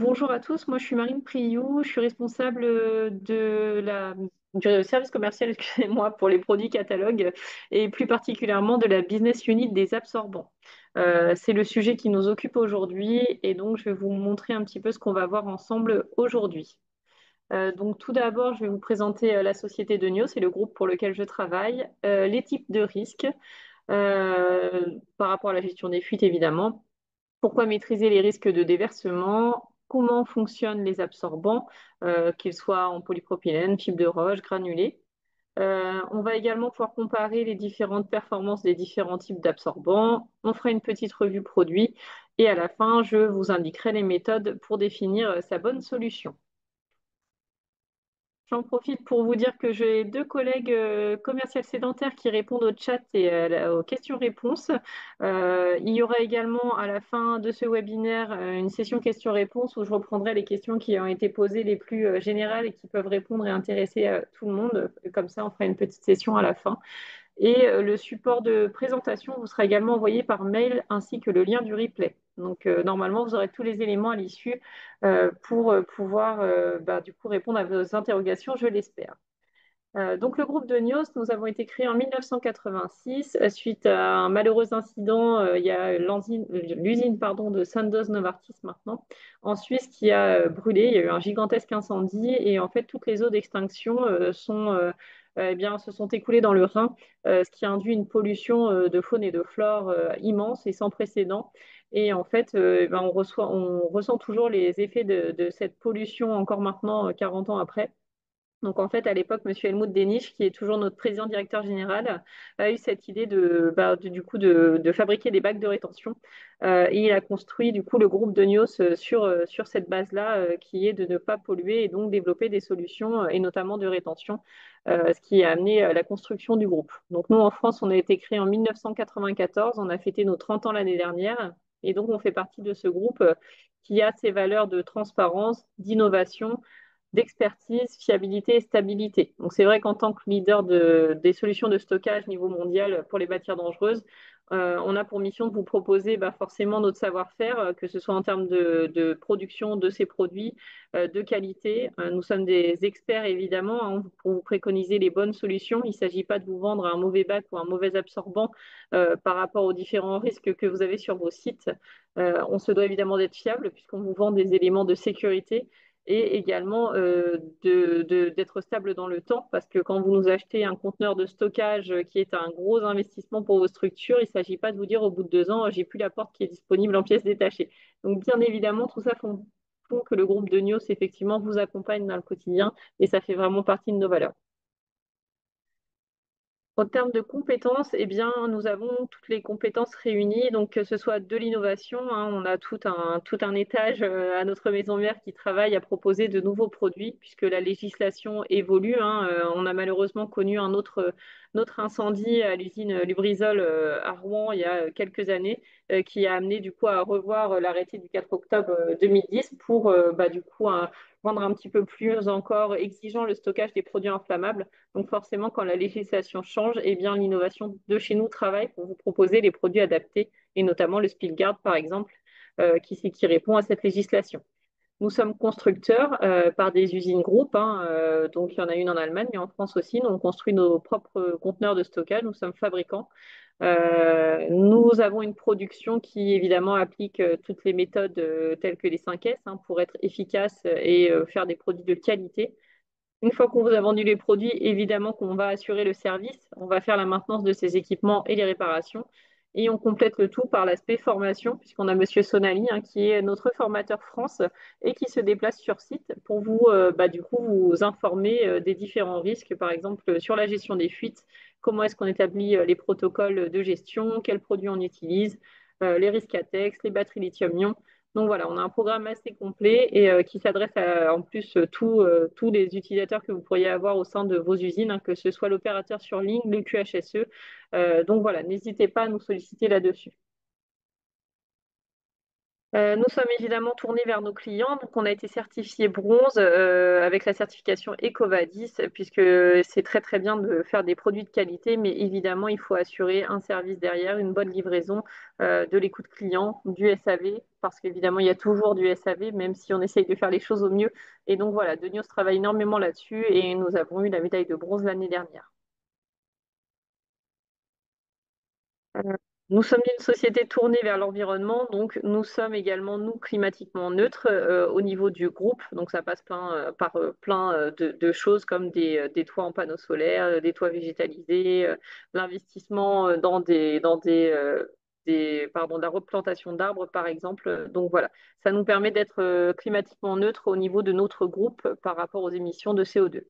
Bonjour à tous, moi je suis Marine Priou, je suis responsable du service commercial, excusez-moi, pour les produits catalogues et plus particulièrement de la business unit des absorbants. C'est le sujet qui nous occupe aujourd'hui et donc je vais vous montrer un petit peu ce qu'on va voir ensemble aujourd'hui. Donc tout d'abord, je vais vous présenter la société de Nio, c'est le groupe pour lequel je travaille, les types de risques par rapport à la gestion des fuites évidemment. Pourquoi maîtriser les risques de déversement? Comment fonctionnent les absorbants, qu'ils soient en polypropylène, fibre de roche, granulés? On va également pouvoir comparer les différentes performances des différents types d'absorbants. On fera une petite revue produit et à la fin, je vous indiquerai les méthodes pour définir sa bonne solution. J'en profite pour vous dire que j'ai deux collègues commerciales sédentaires qui répondent au chat et aux questions-réponses. Il y aura également à la fin de ce webinaire une session questions-réponses où je reprendrai les questions qui ont été posées les plus générales et qui peuvent répondre et intéresser tout le monde. Comme ça, on fera une petite session à la fin. Et le support de présentation vous sera également envoyé par mail ainsi que le lien du replay. Donc normalement, vous aurez tous les éléments à l'issue pour pouvoir du coup répondre à vos interrogations, je l'espère. Donc le groupe de Nios, nous avons été créés en 1986 suite à un malheureux incident. Il y a l'usine pardon, de Sandoz Novartis maintenant en Suisse qui a brûlé. Il y a eu un gigantesque incendie et en fait toutes les eaux d'extinction se sont écoulées dans le Rhin, ce qui a induit une pollution de faune et de flore immense et sans précédent. Et en fait, on ressent toujours les effets de cette pollution encore maintenant, 40 ans après. Donc en fait, à l'époque, M. Helmut Denich, qui est toujours notre président directeur général, a eu cette idée de fabriquer des bacs de rétention. Et il a construit du coup le groupe de Nios sur cette base-là, qui est de ne pas polluer et donc développer des solutions, et notamment de rétention, ce qui a amené à la construction du groupe. Donc nous, en France, on a été créé en 1994, on a fêté nos 30 ans l'année dernière, et donc on fait partie de ce groupe qui a ses valeurs de transparence, d'innovation, d'expertise, fiabilité et stabilité. Donc c'est vrai qu'en tant que leader des solutions de stockage niveau mondial pour les matières dangereuses, on a pour mission de vous proposer forcément notre savoir-faire, que ce soit en termes de production de ces produits, de qualité. Nous sommes des experts évidemment hein, pour vous préconiser les bonnes solutions. Il ne s'agit pas de vous vendre un mauvais bac ou un mauvais absorbant par rapport aux différents risques que vous avez sur vos sites. On se doit évidemment d'être fiable puisqu'on vous vend des éléments de sécurité et également d'être stable dans le temps, parce que quand vous nous achetez un conteneur de stockage qui est un gros investissement pour vos structures, il ne s'agit pas de vous dire au bout de 2 ans, j'ai plus la porte qui est disponible en pièces détachées. Donc bien évidemment, tout ça font que le groupe de Nios, effectivement, vous accompagne dans le quotidien et ça fait vraiment partie de nos valeurs. En termes de compétences, eh bien, nous avons toutes les compétences réunies, donc que ce soit de l'innovation, hein, on a tout un étage à notre maison mère qui travaille à proposer de nouveaux produits, puisque la législation évolue. Hein. On a malheureusement connu notre incendie à l'usine Lubrizol à Rouen il y a quelques années, qui a amené du coup à revoir l'arrêté du 4 octobre 2010 pour du coup rendre un petit peu plus encore exigeant le stockage des produits inflammables. Donc forcément, quand la législation change, eh bien l'innovation de chez nous travaille pour vous proposer les produits adaptés, et notamment le Spielgard, par exemple, qui répond à cette législation. Nous sommes constructeurs par des usines groupes, hein, donc il y en a une en Allemagne, mais en France aussi. Nous, on construit nos propres conteneurs de stockage, nous sommes fabricants. Nous avons une production qui évidemment applique toutes les méthodes telles que les 5 S hein, pour être efficace et faire des produits de qualité. Une fois qu'on vous a vendu les produits, évidemment qu'on va assurer le service, on va faire la maintenance de ces équipements et les réparations. Et on complète le tout par l'aspect formation, puisqu'on a Monsieur Sonali, hein, qui est notre formateur France et qui se déplace sur site pour vous, du coup, vous informer des différents risques, par exemple sur la gestion des fuites, comment est-ce qu'on établit les protocoles de gestion, quels produits on utilise, les risques ATEX, les batteries lithium-ion. Donc voilà, on a un programme assez complet et qui s'adresse en plus tous les utilisateurs que vous pourriez avoir au sein de vos usines, hein, que ce soit l'opérateur sur ligne, le QHSE. Donc voilà, n'hésitez pas à nous solliciter là-dessus. Nous sommes évidemment tournés vers nos clients, donc on a été certifié bronze avec la certification EcoVadis, puisque c'est très très bien de faire des produits de qualité, mais évidemment il faut assurer un service derrière, une bonne livraison, de l'écoute client, du SAV, parce qu'évidemment il y a toujours du SAV, même si on essaye de faire les choses au mieux. Et donc voilà, Denios travaille énormément là-dessus et nous avons eu la médaille de bronze l'année dernière. Euh, Nous sommes une société tournée vers l'environnement, donc nous sommes également, nous, climatiquement neutres au niveau du groupe. Donc ça passe par plein de choses comme des toits en panneaux solaires, des toits végétalisés, l'investissement de la replantation d'arbres, par exemple. Donc voilà, ça nous permet d'être climatiquement neutres au niveau de notre groupe par rapport aux émissions de CO2.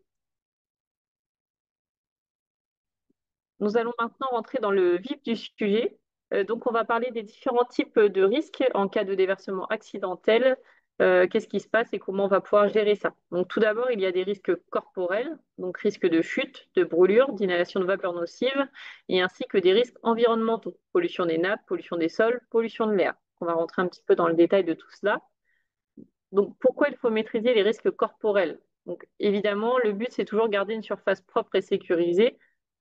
Nous allons maintenant rentrer dans le vif du sujet. Donc, on va parler des différents types de risques en cas de déversement accidentel. Qu'est-ce qui se passe et comment on va pouvoir gérer ça? Donc, tout d'abord, il y a des risques corporels, donc risque de chute, de brûlure, d'inhalation de vapeurs nocives, et ainsi que des risques environnementaux, pollution des nappes, pollution des sols, pollution de l'air. On va rentrer un petit peu dans le détail de tout cela. Donc, pourquoi il faut maîtriser les risques corporels? Donc, évidemment, le but, c'est toujours garder une surface propre et sécurisée.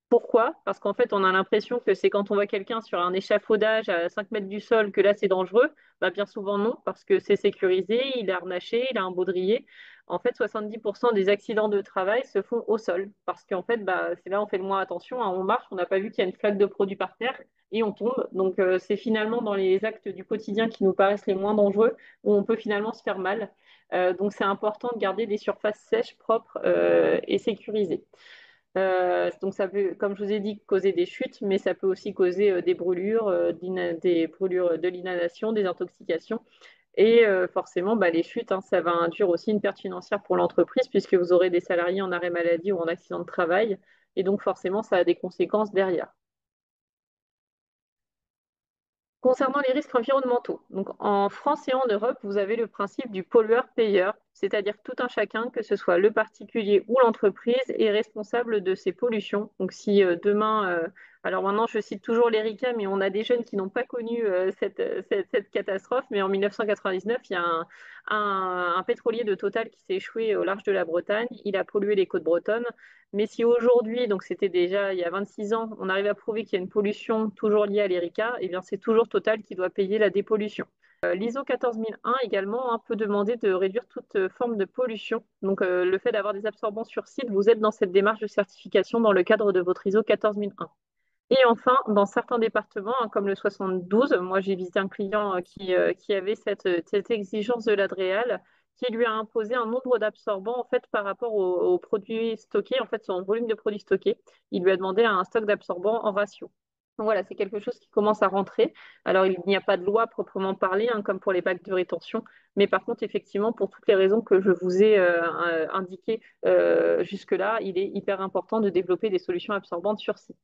Pourquoi? Parce qu'en fait, on a l'impression que c'est quand on voit quelqu'un sur un échafaudage à 5 mètres du sol que là, c'est dangereux. Bah, bien souvent, non, parce que c'est sécurisé, il est harnaché, il a un baudrier. En fait, 70% des accidents de travail se font au sol, parce qu'en fait, bah, c'est là où on fait le moins attention, hein. On marche, on n'a pas vu qu'il y a une flaque de produit par terre et on tombe. Donc, c'est finalement dans les actes du quotidien qui nous paraissent les moins dangereux où on peut finalement se faire mal. Donc, c'est important de garder des surfaces sèches, propres et sécurisées. Donc ça peut, comme je vous ai dit, causer des chutes, mais ça peut aussi causer des brûlures, des brûlures de l'inhalation, des intoxications. Et forcément, bah, les chutes, hein, ça va induire aussi une perte financière pour l'entreprise, puisque vous aurez des salariés en arrêt maladie ou en accident de travail. Et donc forcément, ça a des conséquences derrière. Concernant les risques environnementaux, donc en France et en Europe, vous avez le principe du pollueur-payeur, c'est-à-dire tout un chacun, que ce soit le particulier ou l'entreprise, est responsable de ces pollutions. Donc si demain, alors maintenant je cite toujours l'ERICA, mais on a des jeunes qui n'ont pas connu cette catastrophe, mais en 1999, il y a un pétrolier de Total qui s'est échoué au large de la Bretagne, il a pollué les côtes bretonnes. Mais si aujourd'hui, donc c'était déjà il y a 26 ans, on arrive à prouver qu'il y a une pollution toujours liée à l'ERICA, eh bien c'est toujours Total qui doit payer la dépollution. L'ISO 14001 également peut demander de réduire toute forme de pollution. Donc le fait d'avoir des absorbants sur site vous aide dans cette démarche de certification dans le cadre de votre ISO 14001. Et enfin, dans certains départements, hein, comme le 72, moi j'ai visité un client qui avait cette exigence de l'Adréal, qui lui a imposé un nombre d'absorbants en fait par rapport aux produits stockés, en fait son volume de produits stockés. Il lui a demandé un stock d'absorbants en ratio. Donc voilà, c'est quelque chose qui commence à rentrer. Alors il n'y a pas de loi proprement parlée, hein, comme pour les bacs de rétention, mais par contre effectivement pour toutes les raisons que je vous ai indiquées jusque-là, il est hyper important de développer des solutions absorbantes sur site.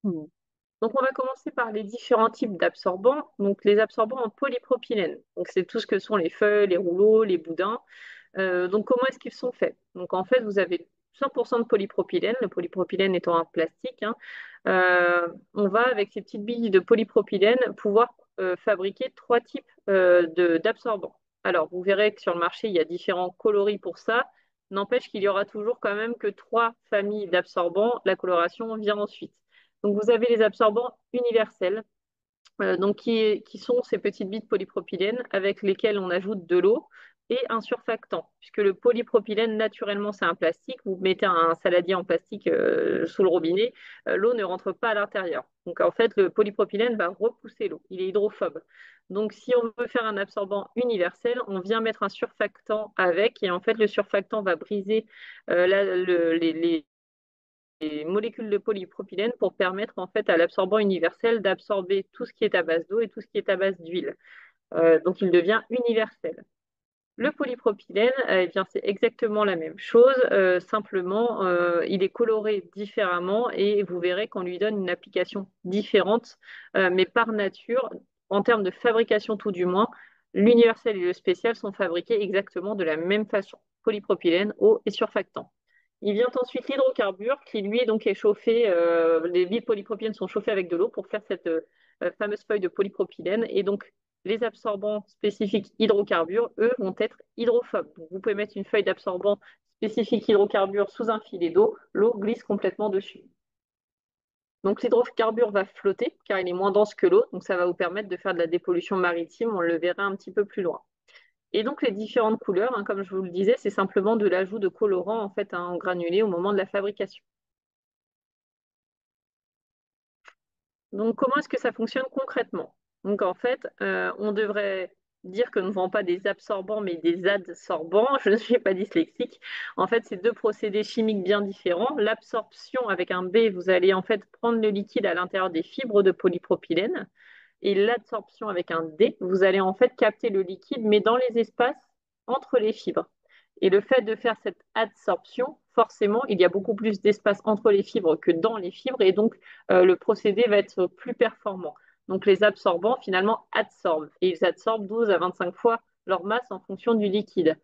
Donc, on va commencer par les différents types d'absorbants. Donc, les absorbants en polypropylène. Donc, c'est tout ce que sont les feuilles, les rouleaux, les boudins. Donc, comment est-ce qu'ils sont faits? Donc, en fait, vous avez 100% de polypropylène, le polypropylène étant un plastique, hein. On va, avec ces petites billes de polypropylène, pouvoir fabriquer trois types d'absorbants. Alors, vous verrez que sur le marché, il y a différents coloris pour ça. N'empêche qu'il y aura toujours quand même que trois familles d'absorbants. La coloration vient ensuite. Donc, vous avez les absorbants universels, donc qui sont ces petites billes de polypropylène avec lesquelles on ajoute de l'eau et un surfactant, puisque le polypropylène, naturellement, c'est un plastique. Vous mettez un saladier en plastique sous le robinet, l'eau ne rentre pas à l'intérieur. Donc, en fait, le polypropylène va repousser l'eau. Il est hydrophobe. Donc, si on veut faire un absorbant universel, on vient mettre un surfactant avec, et en fait, le surfactant va briser les molécules de polypropylène pour permettre en fait à l'absorbant universel d'absorber tout ce qui est à base d'eau et tout ce qui est à base d'huile. Donc il devient universel. Le polypropylène, eh bien, c'est exactement la même chose, simplement il est coloré différemment et vous verrez qu'on lui donne une application différente, mais par nature, en termes de fabrication tout du moins, l'universel et le spécial sont fabriqués exactement de la même façon. Polypropylène, eau et surfactant. Il vient ensuite l'hydrocarbure qui lui donc est chauffé, les billes de polypropylène sont chauffées avec de l'eau pour faire fameuses feuilles de polypropylène. Et donc, les absorbants spécifiques hydrocarbures, eux, vont être hydrophobes. Donc, vous pouvez mettre une feuille d'absorbant spécifique hydrocarbures sous un filet d'eau, l'eau glisse complètement dessus. Donc l'hydrocarbure va flotter car il est moins dense que l'eau, donc ça va vous permettre de faire de la dépollution maritime, on le verra un petit peu plus loin. Et donc les différentes couleurs, hein, comme je vous le disais, c'est simplement de l'ajout de colorants en fait en granulé au moment de la fabrication. Donc, comment est-ce que ça fonctionne concrètement? Donc, en fait, on devrait dire que nous ne vendons pas des absorbants, mais des adsorbants. Je ne suis pas dyslexique. En fait, c'est deux procédés chimiques bien différents. L'absorption avec un B, vous allez en fait prendre le liquide à l'intérieur des fibres de polypropylène. Et l'absorption avec un D, vous allez en fait capter le liquide, mais dans les espaces entre les fibres. Et le fait de faire cette adsorption, forcément, il y a beaucoup plus d'espace entre les fibres que dans les fibres, et donc le procédé va être plus performant. Donc les absorbants, finalement, adsorbent, et ils absorbent 12 à 25 fois leur masse en fonction du liquide.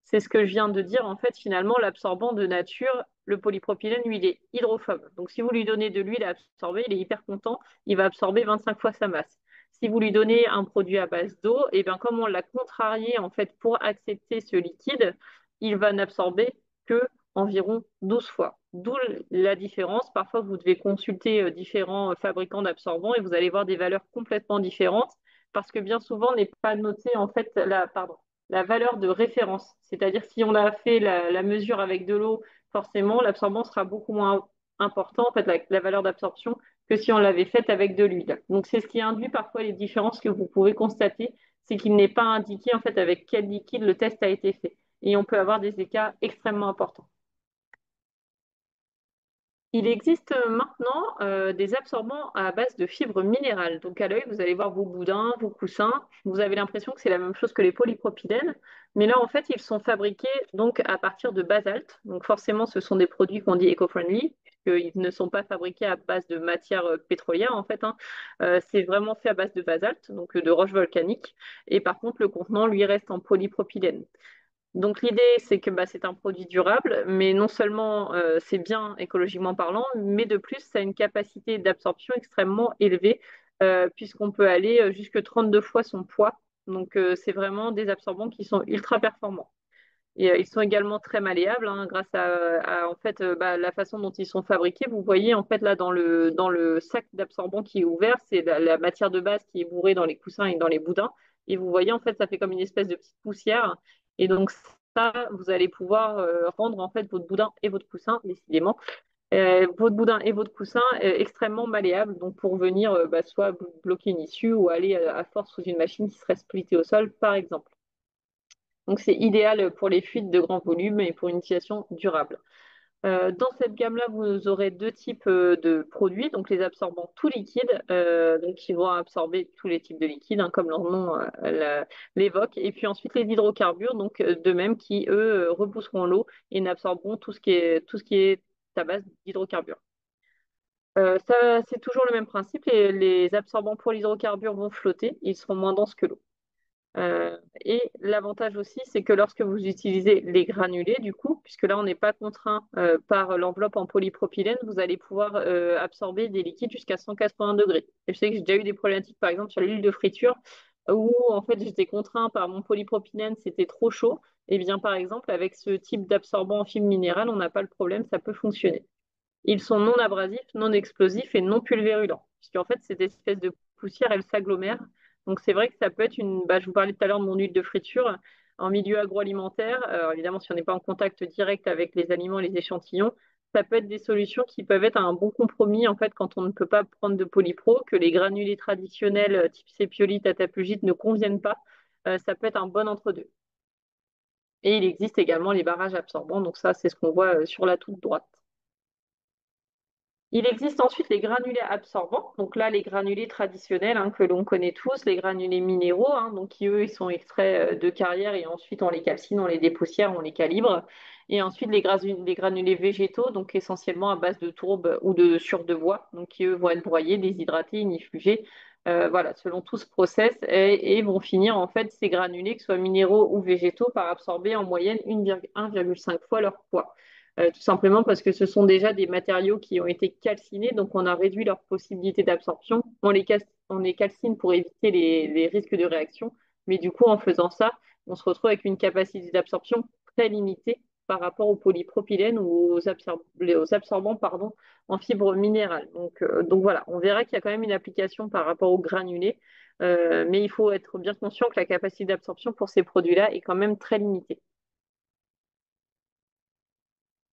C'est ce que je viens de dire. En fait, finalement, l'absorbant de nature, le polypropylène, lui, il est hydrophobe. Donc, si vous lui donnez de l'huile à absorber, il est hyper content. Il va absorber 25 fois sa masse. Si vous lui donnez un produit à base d'eau, et bien, comme on l'a contrarié, en fait, pour accepter ce liquide, il va n'absorber que environ 12 fois. D'où la différence. Parfois, vous devez consulter différents fabricants d'absorbants et vous allez voir des valeurs complètement différentes parce que bien souvent, n'est pas noté, en fait, la valeur de référence. C'est-à-dire si on a fait la mesure avec de l'eau, forcément, l'absorbant sera beaucoup moins important, en fait, la valeur d'absorption, que si on l'avait faite avec de l'huile. Donc, c'est ce qui induit parfois les différences que vous pouvez constater, c'est qu'il n'est pas indiqué, en fait, avec quel liquide le test a été fait. Et on peut avoir des écarts extrêmement importants. Il existe maintenant des absorbants à base de fibres minérales. Donc à l'œil, vous allez voir vos boudins, vos coussins. Vous avez l'impression que c'est la même chose que les polypropylènes, mais là en fait, ils sont fabriqués donc à partir de basalte. Donc forcément, ce sont des produits qu'on dit eco-friendly, puisqu'ils ne sont pas fabriqués à base de matière pétrolière en fait, hein. C'est vraiment fait à base de basalte, donc de roches volcaniques. Et par contre, le contenant lui reste en polypropylène. Donc l'idée, c'est que bah, c'est un produit durable, mais non seulement c'est bien écologiquement parlant, mais de plus, ça a une capacité d'absorption extrêmement élevée, puisqu'on peut aller jusque 32 fois son poids. Donc c'est vraiment des absorbants qui sont ultra performants. Et ils sont également très malléables, hein, grâce en fait, bah, la façon dont ils sont fabriqués. Vous voyez en fait là dans le sac d'absorbant qui est ouvert, c'est la matière de base qui est bourrée dans les coussins et dans les boudins. Et vous voyez en fait, ça fait comme une espèce de petite poussière. Et donc ça, vous allez pouvoir rendre en fait votre boudin et votre coussin, décidément, votre boudin et votre coussin extrêmement malléables. Donc pour venir bah, soit bloquer une issue ou aller à force sous une machine qui serait splittée au sol, par exemple. Donc c'est idéal pour les fuites de grand volume et pour une utilisation durable. Dans cette gamme-là, vous aurez deux types de produits, donc les absorbants tout liquides, donc qui vont absorber tous les types de liquides, hein, comme leur nom l'évoque, et puis ensuite les hydrocarbures, donc de même, qui eux repousseront l'eau et n'absorberont tout ce qui est à base d'hydrocarbures. Ça, c'est toujours le même principe. Les absorbants pour l'hydrocarbure vont flotter, ils seront moins denses que l'eau. Et l'avantage aussi, c'est que lorsque vous utilisez les granulés, du coup, puisque là, on n'est pas contraint par l'enveloppe en polypropylène, vous allez pouvoir absorber des liquides jusqu'à 180 degrés. Et je sais que j'ai déjà eu des problématiques, par exemple, sur l'huile de friture, où en fait, j'étais contraint par mon polypropylène, c'était trop chaud. Et bien, par exemple, avec ce type d'absorbant en fibre minérale, on n'a pas le problème, ça peut fonctionner. Ils sont non abrasifs, non explosifs et non pulvérulents. Puisqu'en fait, cette espèce de poussière, elle s'agglomère. Donc c'est vrai que ça peut être une. Bah, je vous parlais tout à l'heure de mon huile de friture en milieu agroalimentaire. Alors évidemment, si on n'est pas en contact direct avec les aliments, les échantillons, ça peut être des solutions qui peuvent être un bon compromis en fait quand on ne peut pas prendre de polypro, que les granulés traditionnels type sépiolite, atapugite ne conviennent pas. Ça peut être un bon entre-deux. Et il existe également les barrages absorbants. Donc ça, c'est ce qu'on voit sur la toute droite. Il existe ensuite les granulés absorbants. Donc là, les granulés traditionnels, hein, que l'on connaît tous, les granulés minéraux, hein, donc qui eux, ils sont extraits de carrière et ensuite on les calcine, on les dépoussière, on les calibre. Et ensuite les granulés végétaux, donc essentiellement à base de tourbe ou de sur de bois, donc qui eux vont être broyés, déshydratés, inifugés, voilà, selon tout ce process, et vont finir en fait ces granulés, que ce soit minéraux ou végétaux, par absorber en moyenne 1,5 fois leur poids. tout simplement parce que ce sont déjà des matériaux qui ont été calcinés, donc on a réduit leur possibilité d'absorption. On les calcine pour éviter les risques de réaction, mais du coup, en faisant ça, on se retrouve avec une capacité d'absorption très limitée par rapport au polypropylène ou aux absorbants pardon, en fibre minérale. Donc voilà, on verra qu'il y a quand même une application par rapport aux granulés, mais il faut être bien conscient que la capacité d'absorption pour ces produits-là est quand même très limitée.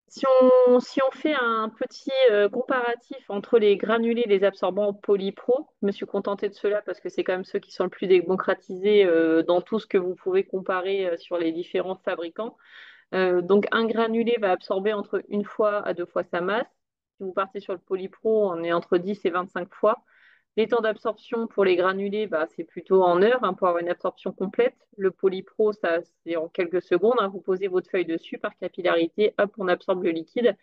Si on fait un petit comparatif entre les granulés et les absorbants polypro, je me suis contentée de ceux-là parce que c'est quand même ceux qui sont le plus démocratisés dans tout ce que vous pouvez comparer sur les différents fabricants. Donc un granulé va absorber entre une fois à deux fois sa masse. Si vous partez sur le polypro, on est entre 10 et 25 fois. Les temps d'absorption pour les granulés, bah, c'est plutôt en heures hein, pour avoir une absorption complète. Le polypro, ça, c'est en quelques secondes, hein. Vous posez votre feuille dessus par capillarité, hop, on absorbe le liquide.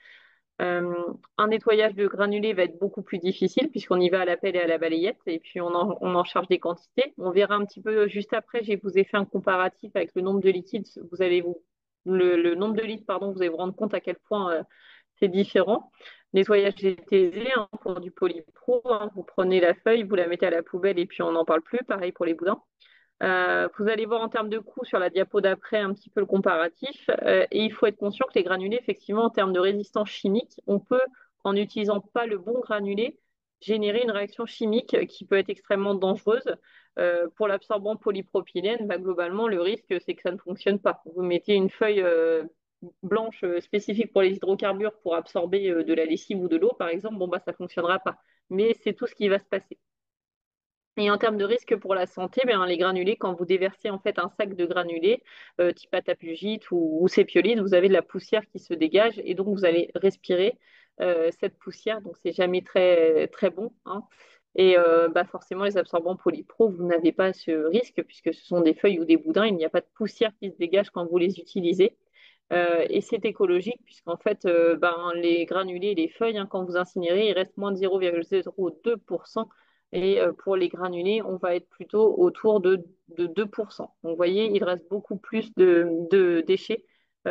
Euh, un nettoyage de granulés va être beaucoup plus difficile puisqu'on y va à la pelle et à la balayette et puis on en charge des quantités. On verra un petit peu juste après, je vous ai fait un comparatif avec le nombre de liquides. Le nombre de litres, pardon, vous allez vous rendre compte à quel point c'est différent. Nettoyage GTZ hein, pour du polypro, hein, vous prenez la feuille, vous la mettez à la poubelle et puis on n'en parle plus. Pareil pour les boudins. Vous allez voir en termes de coût sur la diapo d'après un petit peu le comparatif. Et il faut être conscient que les granulés, effectivement, en termes de résistance chimique, on peut, en n'utilisant pas le bon granulé, générer une réaction chimique qui peut être extrêmement dangereuse. Pour l'absorbant polypropylène, bah, globalement, le risque, c'est que ça ne fonctionne pas. Vous mettez une feuille blanche spécifique pour les hydrocarbures pour absorber de la lessive ou de l'eau, par exemple, bon, bah, ça ne fonctionnera pas. Mais c'est tout ce qui va se passer. Et en termes de risque pour la santé, ben, les granulés, quand vous déversez en fait un sac de granulés, type atapugite ou sépiolite, vous avez de la poussière qui se dégage et donc vous allez respirer cette poussière. Donc c'est jamais très très bon, hein. Et bah, forcément, les absorbants polypro, vous n'avez pas ce risque puisque ce sont des feuilles ou des boudins. Il n'y a pas de poussière qui se dégage quand vous les utilisez. Et c'est écologique puisqu'en fait, ben, les granulés et les feuilles, hein, quand vous incinérez, il reste moins de 0,02%. Et pour les granulés, on va être plutôt autour de 2%. Donc, vous voyez, il reste beaucoup plus de déchets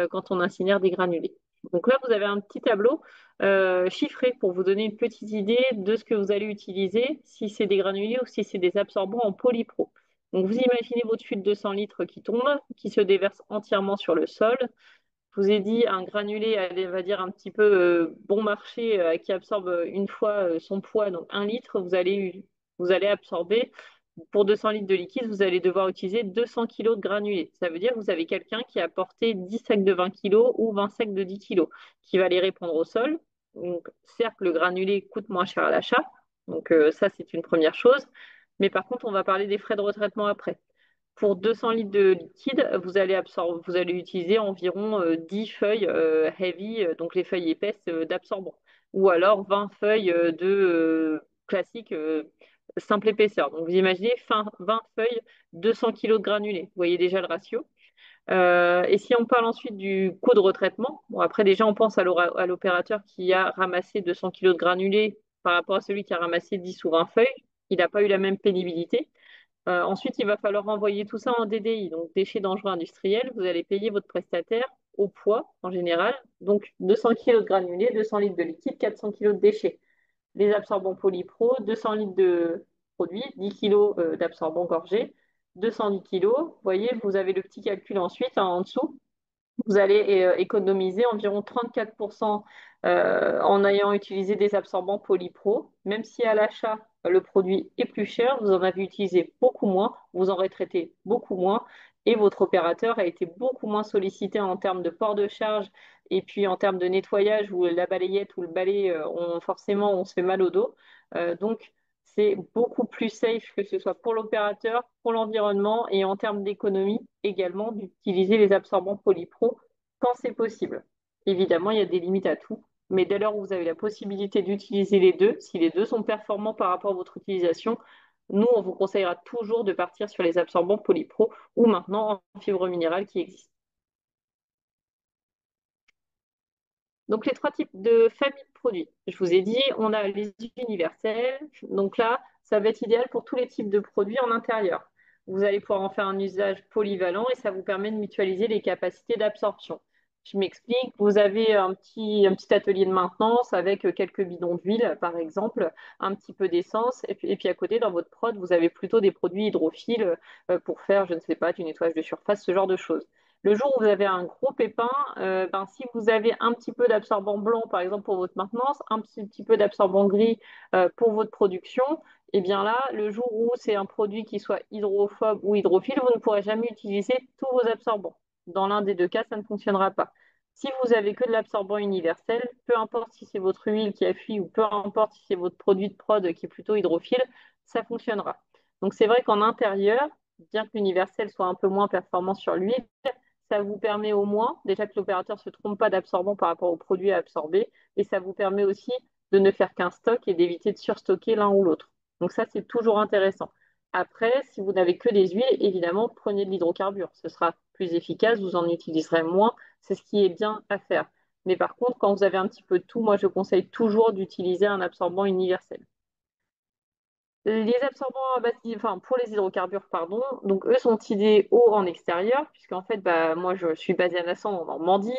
quand on incinère des granulés. Donc là, vous avez un petit tableau chiffré pour vous donner une petite idée de ce que vous allez utiliser, si c'est des granulés ou si c'est des absorbants en polypro. Donc vous imaginez votre fuite de 100 litres qui tombe, qui se déverse entièrement sur le sol. Je vous ai dit un granulé, allez, on va dire un petit peu bon marché, qui absorbe une fois son poids, donc 1 litre, vous allez absorber, pour 200 litres de liquide, vous allez devoir utiliser 200 kilos de granulés. Ça veut dire que vous avez quelqu'un qui a porté 10 sacs de 20 kilos ou 20 sacs de 10 kilos, qui va les répandre au sol. Donc, certes, le granulé coûte moins cher à l'achat, donc ça, c'est une première chose. Mais par contre, on va parler des frais de retraitement après. Pour 200 litres de liquide, vous allez utiliser environ 10 feuilles heavy, donc les feuilles épaisses d'absorbant, ou alors 20 feuilles de classique simple épaisseur. Donc vous imaginez 20 feuilles, 200 kilos de granulés. Vous voyez déjà le ratio. Et si on parle ensuite du coût de retraitement, bon, après déjà on pense à l'opérateur qui a ramassé 200 kilos de granulés par rapport à celui qui a ramassé 10 ou 20 feuilles. Il n'a pas eu la même pénibilité. Ensuite, il va falloir renvoyer tout ça en DDI, donc déchets dangereux industriels. Vous allez payer votre prestataire au poids en général. Donc 200 kg de granulés, 200 litres de liquide, 400 kg de déchets. Les absorbants polypro, 200 litres de produits, 10 kg d'absorbants gorgés, 210 kg. Vous voyez, vous avez le petit calcul ensuite hein, en dessous. Vous allez économiser environ 34% en ayant utilisé des absorbants polypro. Même si à l'achat, le produit est plus cher, vous en avez utilisé beaucoup moins, vous en retraitez beaucoup moins et votre opérateur a été beaucoup moins sollicité en termes de port de charge et puis en termes de nettoyage où la balayette ou le balai, forcément, on se fait mal au dos. Donc, c'est beaucoup plus safe que ce soit pour l'opérateur, pour l'environnement et en termes d'économie également d'utiliser les absorbants polypro quand c'est possible. Évidemment, il y a des limites à tout, mais dès lors où vous avez la possibilité d'utiliser les deux, si les deux sont performants par rapport à votre utilisation, nous, on vous conseillera toujours de partir sur les absorbants polypro ou maintenant en fibre minérale qui existent. Donc, les trois types de familles de produits. Je vous ai dit, on a les universels. Donc là, ça va être idéal pour tous les types de produits en intérieur. Vous allez pouvoir en faire un usage polyvalent et ça vous permet de mutualiser les capacités d'absorption. Je m'explique, vous avez un petit atelier de maintenance avec quelques bidons d'huile, par exemple, un petit peu d'essence, et puis à côté, dans votre prod, vous avez plutôt des produits hydrophiles pour faire, je ne sais pas, du nettoyage de surface, ce genre de choses. Le jour où vous avez un gros pépin, ben, si vous avez un petit peu d'absorbant blanc, par exemple, pour votre maintenance, un petit peu d'absorbant gris pour votre production, et bien là, le jour où c'est un produit qui soit hydrophobe ou hydrophile, vous ne pourrez jamais utiliser tous vos absorbants. Dans l'un des deux cas, ça ne fonctionnera pas. Si vous avez que de l'absorbant universel, peu importe si c'est votre huile qui a fui ou peu importe si c'est votre produit de prod qui est plutôt hydrophile, ça fonctionnera. Donc c'est vrai qu'en intérieur, bien que l'universel soit un peu moins performant sur l'huile, ça vous permet au moins, déjà que l'opérateur ne se trompe pas d'absorbant par rapport au produit à absorber, et ça vous permet aussi de ne faire qu'un stock et d'éviter de surstocker l'un ou l'autre. Donc ça, c'est toujours intéressant. Après, si vous n'avez que des huiles, évidemment, prenez de l'hydrocarbure. Ce sera plus efficace, vous en utiliserez moins. C'est ce qui est bien à faire. Mais par contre, quand vous avez un petit peu de tout, moi, je conseille toujours d'utiliser un absorbant universel. Les absorbants à base enfin, pour les hydrocarbures, pardon, donc eux sont idéaux en extérieur, puisqu'en fait, bah, moi je suis basée à Nassan en Normandie,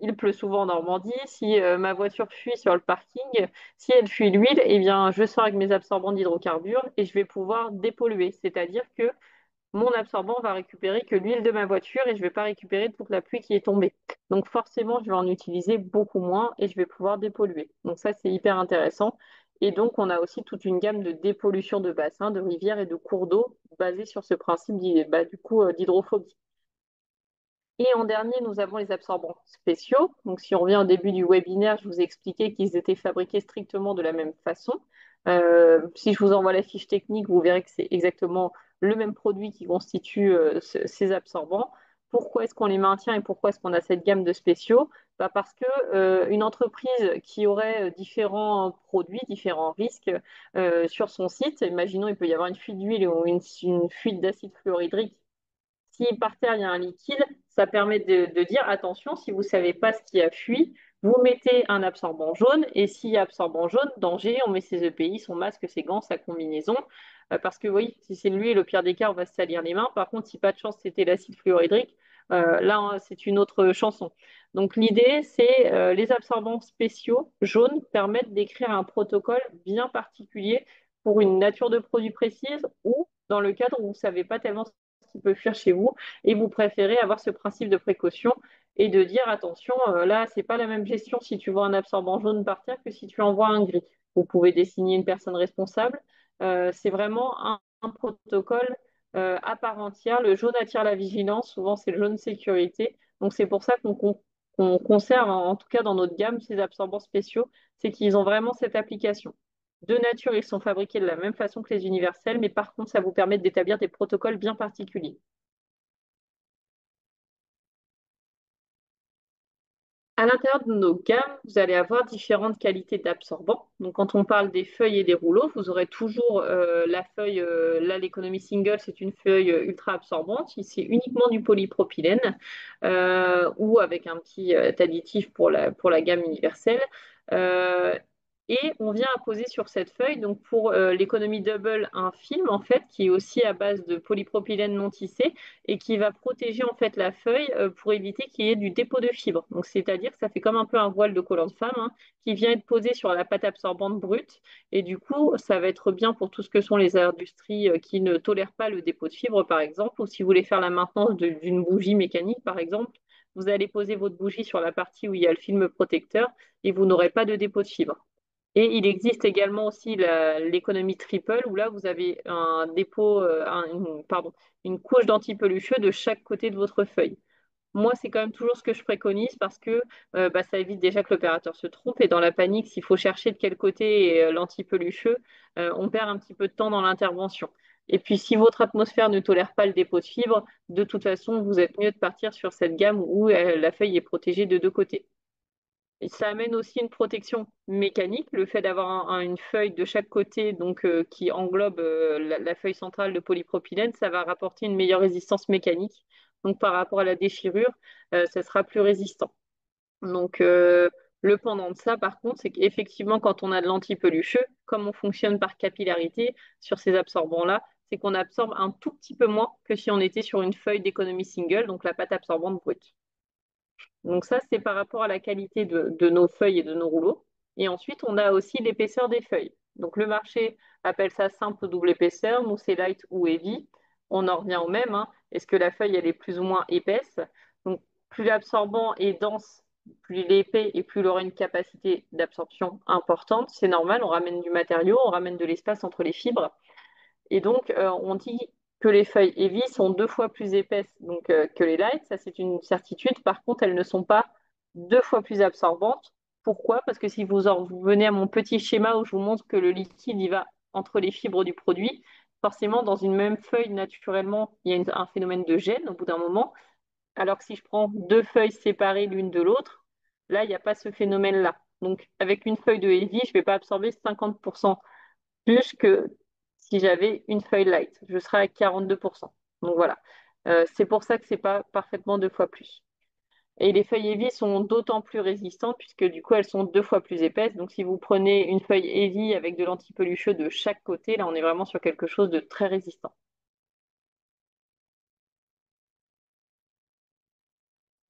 il pleut souvent en Normandie. Si ma voiture fuit sur le parking, si elle fuit l'huile, eh bien je sors avec mes absorbants d'hydrocarbures et je vais pouvoir dépolluer, c'est-à-dire que mon absorbant va récupérer que l'huile de ma voiture et je ne vais pas récupérer toute la pluie qui est tombée. Donc forcément, je vais en utiliser beaucoup moins et je vais pouvoir dépolluer. Donc ça, c'est hyper intéressant. Et donc, on a aussi toute une gamme de dépollution de bassins, de rivières et de cours d'eau basée sur ce principe d'hydrophobie. Et en dernier, nous avons les absorbants spéciaux. Donc, si on revient au début du webinaire, je vous ai expliqué qu'ils étaient fabriqués strictement de la même façon. Si je vous envoie la fiche technique, vous verrez que c'est exactement le même produit qui constitue ces absorbants. Pourquoi est-ce qu'on les maintient et pourquoi est-ce qu'on a cette gamme de spéciaux? Bah parce que une entreprise qui aurait différents produits, différents risques sur son site, imaginons il peut y avoir une fuite d'huile ou une fuite d'acide fluorhydrique. Si par terre il y a un liquide, ça permet de dire attention, si vous ne savez pas ce qui a fui, vous mettez un absorbant jaune, et s'il y a absorbant jaune, danger, on met ses EPI, son masque, ses gants, sa combinaison, parce que oui, si c'est lui, le pire des cas, on va se salir les mains. Par contre, si pas de chance, c'était l'acide fluorhydrique, là, hein, c'est une autre chanson. Donc l'idée, c'est les absorbants spéciaux jaunes permettent d'écrire un protocole bien particulier pour une nature de produit précise ou dans le cadre où vous ne savez pas tellement qui peut fuir chez vous et vous préférez avoir ce principe de précaution et de dire attention, là, c'est pas la même gestion si tu vois un absorbant jaune par terre que si tu en vois un gris. Vous pouvez désigner une personne responsable. C'est vraiment un protocole à part entière. Le jaune attire la vigilance, souvent c'est le jaune sécurité. Donc c'est pour ça qu'on conserve, en tout cas dans notre gamme, ces absorbants spéciaux, c'est qu'ils ont vraiment cette application. De nature, ils sont fabriqués de la même façon que les universels, mais par contre, ça vous permet d'établir des protocoles bien particuliers. À l'intérieur de nos gammes, vous allez avoir différentes qualités d'absorbants. Donc, quand on parle des feuilles et des rouleaux, vous aurez toujours la feuille, là, l'économie single, c'est une feuille ultra absorbante. Ici, c'est uniquement du polypropylène ou avec un petit additif pour la gamme universelle. Euh, et on vient apposer sur cette feuille, donc pour l'économie double, un film en fait qui est aussi à base de polypropylène non tissé et qui va protéger en fait la feuille pour éviter qu'il y ait du dépôt de fibres. Donc c'est-à-dire que ça fait comme un peu un voile de collant de femme hein, qui vient être posé sur la pâte absorbante brute et du coup ça va être bien pour tout ce que sont les industries qui ne tolèrent pas le dépôt de fibres par exemple ou si vous voulez faire la maintenance d'une bougie mécanique par exemple. Vous allez poser votre bougie sur la partie où il y a le film protecteur et vous n'aurez pas de dépôt de fibres. Et il existe également aussi l'économie triple, où là, vous avez un dépôt, pardon, une couche d'antipelucheux de chaque côté de votre feuille. Moi, c'est quand même toujours ce que je préconise parce que bah, ça évite déjà que l'opérateur se trompe et dans la panique, s'il faut chercher de quel côté est l'antipelucheux, on perd un petit peu de temps dans l'intervention. Et puis, si votre atmosphère ne tolère pas le dépôt de fibres, de toute façon, vous êtes mieux de partir sur cette gamme où la feuille est protégée de deux côtés. Et ça amène aussi une protection mécanique, le fait d'avoir une feuille de chaque côté donc, qui englobe la feuille centrale de polypropylène, ça va rapporter une meilleure résistance mécanique. Donc par rapport à la déchirure, ça sera plus résistant. Donc le pendant de ça, par contre, c'est qu'effectivement, quand on a de l'antipelucheux, comme on fonctionne par capillarité sur ces absorbants-là, c'est qu'on absorbe un tout petit peu moins que si on était sur une feuille d'économie single, donc la pâte absorbante brute. Donc ça, c'est par rapport à la qualité de nos feuilles et de nos rouleaux. Et ensuite, on a aussi l'épaisseur des feuilles. Donc le marché appelle ça simple ou double épaisseur, nous c'est light ou heavy. On en revient au même, hein. Est-ce que la feuille, elle est plus ou moins épaisse? Donc plus l'absorbant est dense, plus il est épais et plus il aura une capacité d'absorption importante. C'est normal, on ramène du matériau, on ramène de l'espace entre les fibres. Et donc, on dit que les feuilles heavy sont 2 fois plus épaisses que les light, ça c'est une certitude. Par contre, elles ne sont pas 2 fois plus absorbantes. Pourquoi? Parce que si vous en venez à mon petit schéma où je vous montre que le liquide il va entre les fibres du produit, forcément, dans une même feuille, naturellement, il y a un phénomène de gêne au bout d'un moment. Alors que si je prends 2 feuilles séparées l'une de l'autre, là, il n'y a pas ce phénomène-là. Donc, avec une feuille de heavy, je ne vais pas absorber 50% plus que si j'avais une feuille light. Je serais à 42%. Donc voilà. C'est pour ça que c'est pas parfaitement 2 fois plus. Et les feuilles heavy sont d'autant plus résistantes puisque du coup elles sont 2 fois plus épaisses. Donc si vous prenez une feuille heavy avec de l'antipelucheux de chaque côté, là on est vraiment sur quelque chose de très résistant.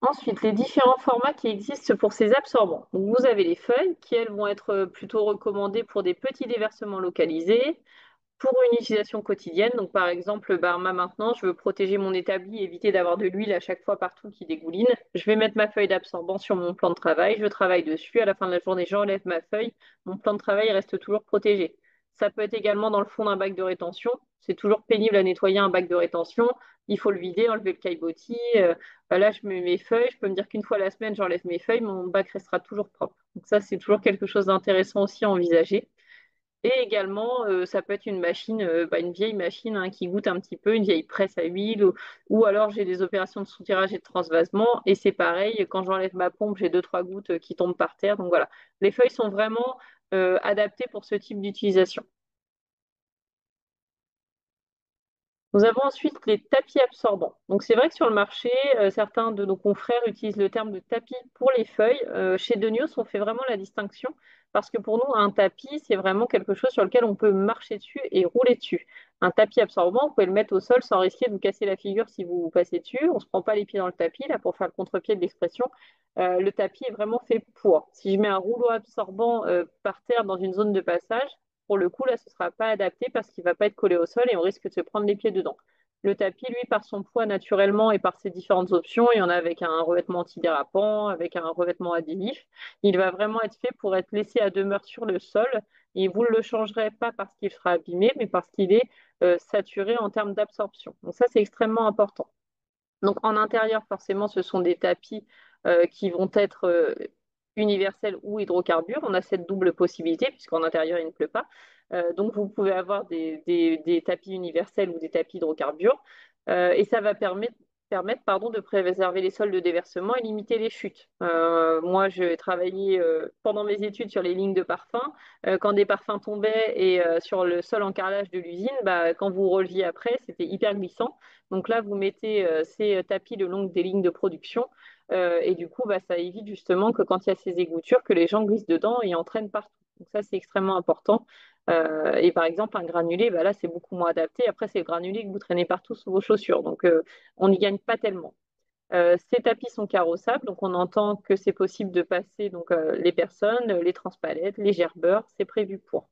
Ensuite, les différents formats qui existent pour ces absorbants. Donc, vous avez les feuilles qui, elles, vont être plutôt recommandées pour des petits déversements localisés, pour une utilisation quotidienne. Donc, par exemple, bah, moi maintenant, je veux protéger mon établi, éviter d'avoir de l'huile à chaque fois partout qui dégouline. Je vais mettre ma feuille d'absorbant sur mon plan de travail, je travaille dessus. À la fin de la journée, j'enlève ma feuille. Mon plan de travail reste toujours protégé. Ça peut être également dans le fond d'un bac de rétention. C'est toujours pénible à nettoyer un bac de rétention. Il faut le vider, enlever le caillebotis. Là, je mets mes feuilles. Je peux me dire qu'une fois la semaine, j'enlève mes feuilles. Mon bac restera toujours propre. Donc ça, c'est toujours quelque chose d'intéressant aussi à envisager. Et également, ça peut être une machine, une vieille machine hein, qui goûte un petit peu, une vieille presse à huile, ou alors j'ai des opérations de soutirage et de transvasement, et c'est pareil, quand j'enlève ma pompe, j'ai 2, 3 gouttes qui tombent par terre. Donc voilà, les feuilles sont vraiment adaptées pour ce type d'utilisation. Nous avons ensuite les tapis absorbants. Donc c'est vrai que sur le marché, certains de nos confrères utilisent le terme de tapis pour les feuilles. Chez Denios, on fait vraiment la distinction parce que pour nous, un tapis, c'est vraiment quelque chose sur lequel on peut marcher dessus et rouler dessus. Un tapis absorbant, vous pouvez le mettre au sol sans risquer de vous casser la figure si vous vous passez dessus. On ne se prend pas les pieds dans le tapis, là, pour faire le contre-pied de l'expression. Le tapis est vraiment fait pour. Si je mets un rouleau absorbant par terre dans une zone de passage, pour le coup, là, ce ne sera pas adapté parce qu'il ne va pas être collé au sol et on risque de se prendre les pieds dedans. Le tapis, lui, par son poids naturellement et par ses différentes options, il y en a avec un revêtement antidérapant, avec un revêtement adhésif, il va vraiment être fait pour être laissé à demeure sur le sol et vous ne le changerez pas parce qu'il sera abîmé, mais parce qu'il est saturé en termes d'absorption. Donc ça, c'est extrêmement important. Donc en intérieur, forcément, ce sont des tapis qui vont être universels ou hydrocarbures. On a cette double possibilité puisqu'en intérieur, il ne pleut pas. Donc vous pouvez avoir des tapis universels ou des tapis hydrocarbures. Et ça va permettre de préserver les sols de déversement et limiter les chutes. Moi, j'ai travaillé pendant mes études sur les lignes de parfum. Quand des parfums tombaient et sur le sol en carrelage de l'usine, bah, quand vous releviez après, c'était hyper glissant. Donc là, vous mettez ces tapis le long des lignes de production et du coup, bah, ça évite justement que quand il y a ces égouttures, que les gens glissent dedans et entraînent partout. Donc ça, c'est extrêmement important. Et par exemple, un granulé, bah là, c'est beaucoup moins adapté. Après, c'est le granulé que vous traînez partout sous vos chaussures. Donc, on n'y gagne pas tellement. Ces tapis sont carrossables, donc on entend que c'est possible de passer donc, les personnes, les transpalettes, les gerbeurs, c'est prévu pour.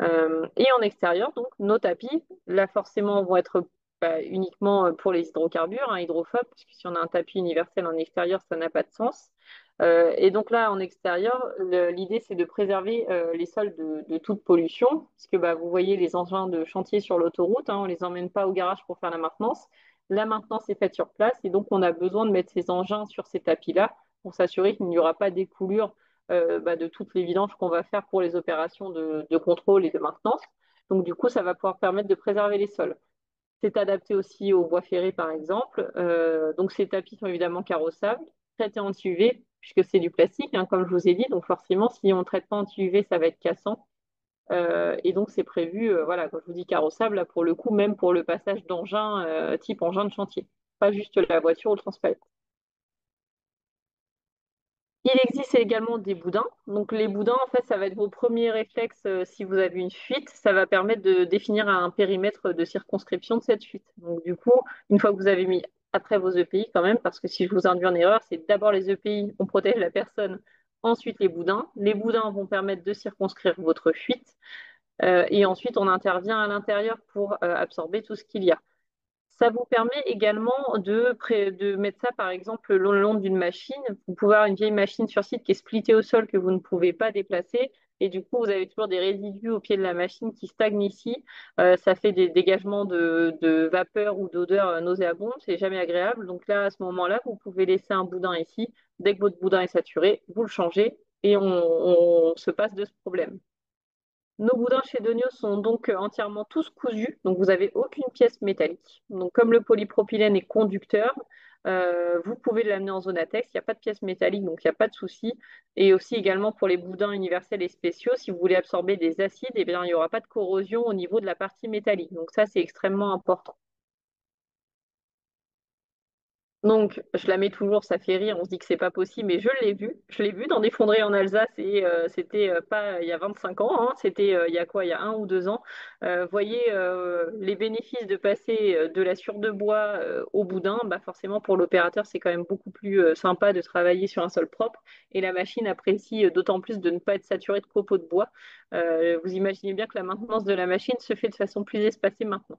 Et en extérieur, donc nos tapis, là forcément, vont être uniquement pour les hydrocarbures, hein, hydrophobes, puisque si on a un tapis universel en extérieur, ça n'a pas de sens. Et donc là, en extérieur, l'idée, c'est de préserver les sols de toute pollution, puisque bah, vous voyez les engins de chantier sur l'autoroute, hein, on ne les emmène pas au garage pour faire la maintenance. La maintenance est faite sur place, et donc on a besoin de mettre ces engins sur ces tapis-là pour s'assurer qu'il n'y aura pas d'écoulure de toutes les vidanges qu'on va faire pour les opérations de contrôle et de maintenance. Donc du coup, ça va pouvoir permettre de préserver les sols. C'est adapté aussi aux voies ferrées, par exemple. Donc ces tapis sont évidemment carrossables, traités anti-UV, puisque c'est du plastique, hein, comme je vous ai dit. Donc forcément, si on ne traite pas anti-UV, ça va être cassant. Et donc c'est prévu, voilà, quand je vous dis carrossable, là, pour le coup, même pour le passage d'engins type engin de chantier, pas juste la voiture ou le transport. Il existe également des boudins. Donc les boudins, en fait, ça va être vos premiers réflexes si vous avez une fuite. Ça va permettre de définir un périmètre de circonscription de cette fuite. Donc du coup, une fois que vous avez mis après vos EPI quand même, parce que si je vous induis en erreur, c'est d'abord les EPI, on protège la personne, ensuite les boudins. Les boudins vont permettre de circonscrire votre fuite, et ensuite on intervient à l'intérieur pour absorber tout ce qu'il y a. Ça vous permet également de mettre ça, par exemple, le long d'une machine. Vous pouvez avoir une vieille machine sur site qui est splittée au sol que vous ne pouvez pas déplacer. Et du coup, vous avez toujours des résidus au pied de la machine qui stagnent ici. Ça fait des dégagements de vapeur ou d'odeur nauséabonde. C'est jamais agréable. Donc là, à ce moment-là, vous pouvez laisser un boudin ici. Dès que votre boudin est saturé, vous le changez et on se passe de ce problème. Nos boudins chez Donio sont donc entièrement tous cousus, donc vous n'avez aucune pièce métallique. Donc comme le polypropylène est conducteur, vous pouvez l'amener en zone ATEX, il n'y a pas de pièce métallique, donc il n'y a pas de souci. Et aussi également pour les boudins universels et spéciaux, si vous voulez absorber des acides, eh bien, il n'y aura pas de corrosion au niveau de la partie métallique. Donc ça, c'est extrêmement important. Donc, je la mets toujours, ça fait rire, on se dit que c'est pas possible, mais je l'ai vu. Je l'ai vu dans des fonderies en Alsace et c'était pas il y a 25 ans, hein, c'était il y a quoi, il y a 1 ou 2 ans. Voyez les bénéfices de passer de la sciure de bois au boudin, bah forcément pour l'opérateur, c'est quand même beaucoup plus sympa de travailler sur un sol propre et la machine apprécie d'autant plus de ne pas être saturée de copeaux de bois. Vous imaginez bien que la maintenance de la machine se fait de façon plus espacée maintenant.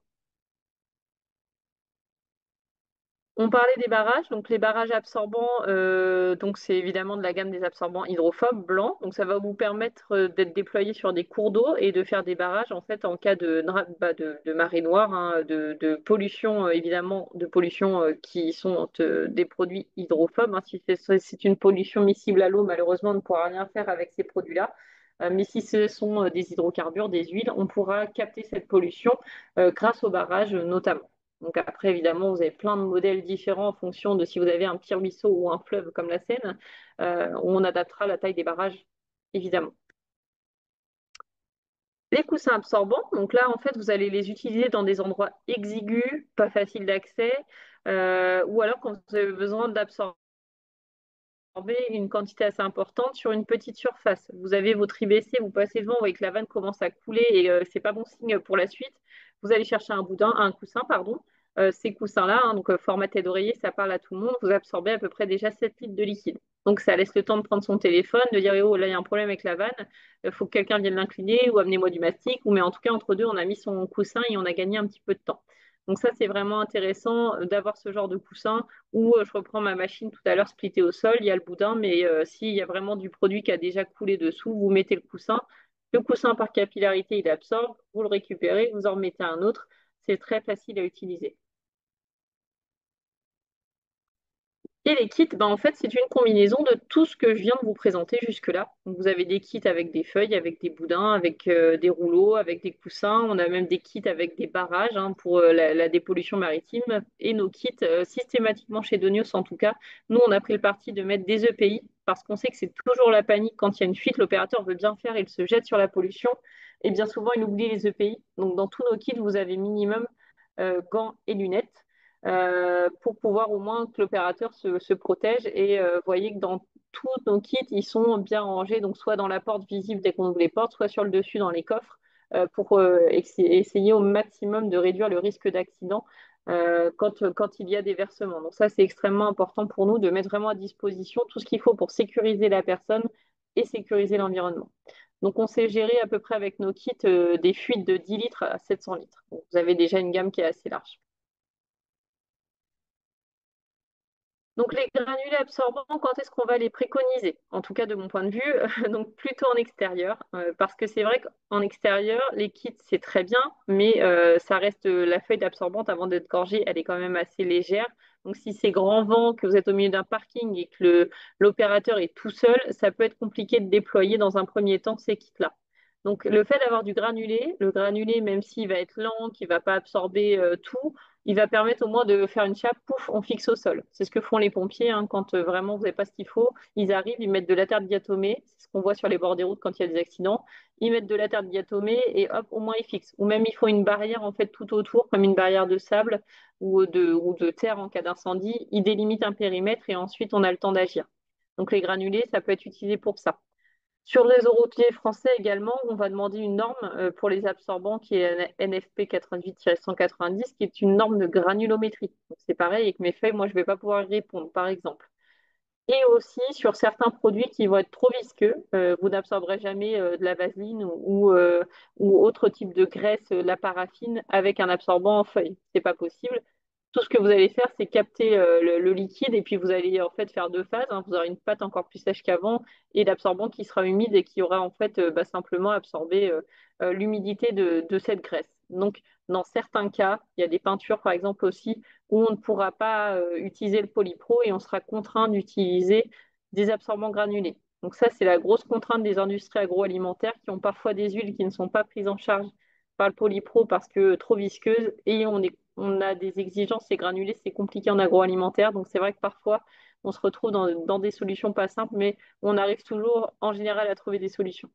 On parlait des barrages, donc les barrages absorbants, donc c'est évidemment de la gamme des absorbants hydrophobes blancs. Donc ça va vous permettre d'être déployé sur des cours d'eau et de faire des barrages en fait en cas de marée noire, hein, de pollution évidemment, de pollution qui sont des produits hydrophobes, hein. Si c'est une pollution miscible à l'eau, malheureusement on ne pourra rien faire avec ces produits-là. Mais si ce sont des hydrocarbures, des huiles, on pourra capter cette pollution grâce aux barrages notamment. Donc après, évidemment, vous avez plein de modèles différents en fonction de si vous avez un petit ruisseau ou un fleuve comme la Seine, où on adaptera la taille des barrages, évidemment. Les coussins absorbants, donc là, en fait, vous allez les utiliser dans des endroits exigus, pas faciles d'accès, ou alors quand vous avez besoin d'absorber une quantité assez importante sur une petite surface. Vous avez votre IBC, vous passez devant, vous voyez que la vanne commence à couler et c'est pas bon signe pour la suite. Vous allez chercher un coussin, pardon. Ces coussins-là, hein, donc formaté d'oreiller, ça parle à tout le monde. Vous absorbez à peu près déjà 7 litres de liquide. Donc ça laisse le temps de prendre son téléphone, de dire oh là il y a un problème avec la vanne, il faut que quelqu'un vienne l'incliner ou amenez-moi du mastic. Ou mais en tout cas entre deux, on a mis son coussin et on a gagné un petit peu de temps. Donc ça c'est vraiment intéressant d'avoir ce genre de coussin ou je reprends ma machine tout à l'heure splittée au sol, il y a le boudin, mais s'il y a vraiment du produit qui a déjà coulé dessous, vous mettez le coussin. Le coussin par capillarité, il absorbe, vous le récupérez, vous en remettez un autre. C'est très facile à utiliser. Et les kits, ben en fait, c'est une combinaison de tout ce que je viens de vous présenter jusque-là. Donc, vous avez des kits avec des feuilles, avec des boudins, avec des rouleaux, avec des coussins. On a même des kits avec des barrages hein, pour la dépollution maritime. Et nos kits, systématiquement chez Donios en tout cas, nous, on a pris le parti de mettre des EPI parce qu'on sait que c'est toujours la panique quand il y a une fuite. L'opérateur veut bien faire, il se jette sur la pollution. Et bien souvent, il oublie les EPI. Donc, dans tous nos kits, vous avez minimum gants et lunettes pour pouvoir au moins que l'opérateur se protège. Et voyez que dans tous nos kits, ils sont bien rangés, donc soit dans la porte visible dès qu'on ouvre les portes, soit sur le dessus dans les coffres, pour essayer au maximum de réduire le risque d'accident quand il y a des versements. Donc ça, c'est extrêmement important pour nous de mettre vraiment à disposition tout ce qu'il faut pour sécuriser la personne et sécuriser l'environnement. Donc on sait gérer à peu près avec nos kits des fuites de 10 litres à 700 litres. Donc, vous avez déjà une gamme qui est assez large. Donc les granulés absorbants, quand est-ce qu'on va les préconiser? En tout cas, de mon point de vue, donc plutôt en extérieur, parce que c'est vrai qu'en extérieur, les kits, c'est très bien, mais ça reste la feuille d'absorbante avant d'être gorgée, elle est quand même assez légère. Donc si c'est grand vent, que vous êtes au milieu d'un parking et que l'opérateur est tout seul, ça peut être compliqué de déployer dans un premier temps ces kits-là. Donc le fait d'avoir du granulé, le granulé, même s'il va être lent, qu'il ne va pas absorber tout, il va permettre au moins de faire une chape, pouf, on fixe au sol. C'est ce que font les pompiers hein, quand vraiment vous n'avez pas ce qu'il faut. Ils arrivent, ils mettent de la terre diatomée, c'est ce qu'on voit sur les bords des routes quand il y a des accidents. Ils mettent de la terre diatomée et hop, au moins ils fixent. Ou même il faut une barrière en fait tout autour, comme une barrière de sable ou de terre en cas d'incendie. Ils délimitent un périmètre et ensuite on a le temps d'agir. Donc les granulés, ça peut être utilisé pour ça. Sur le réseau routier français également, on va demander une norme pour les absorbants qui est NFP 88-190, qui est une norme de granulométrie. Donc, c'est pareil avec mes feuilles, moi je ne vais pas pouvoir y répondre, par exemple. Et aussi sur certains produits qui vont être trop visqueux, vous n'absorberez jamais de la vaseline ou autre type de graisse, la paraffine, avec un absorbant en feuille. C'est pas possible. Tout ce que vous allez faire, c'est capter le liquide et puis vous allez en fait faire deux phases, hein. Vous aurez une pâte encore plus sèche qu'avant et l'absorbant qui sera humide et qui aura en fait simplement absorbé l'humidité de cette graisse. Donc, dans certains cas, il y a des peintures par exemple aussi où on ne pourra pas utiliser le polypro et on sera contraint d'utiliser des absorbants granulés. Donc ça, c'est la grosse contrainte des industries agroalimentaires qui ont parfois des huiles qui ne sont pas prises en charge par le polypro parce que trop visqueuses et on a des exigences et granulés, c'est compliqué en agroalimentaire. Donc c'est vrai que parfois, on se retrouve dans des solutions pas simples, mais on arrive toujours en général à trouver des solutions.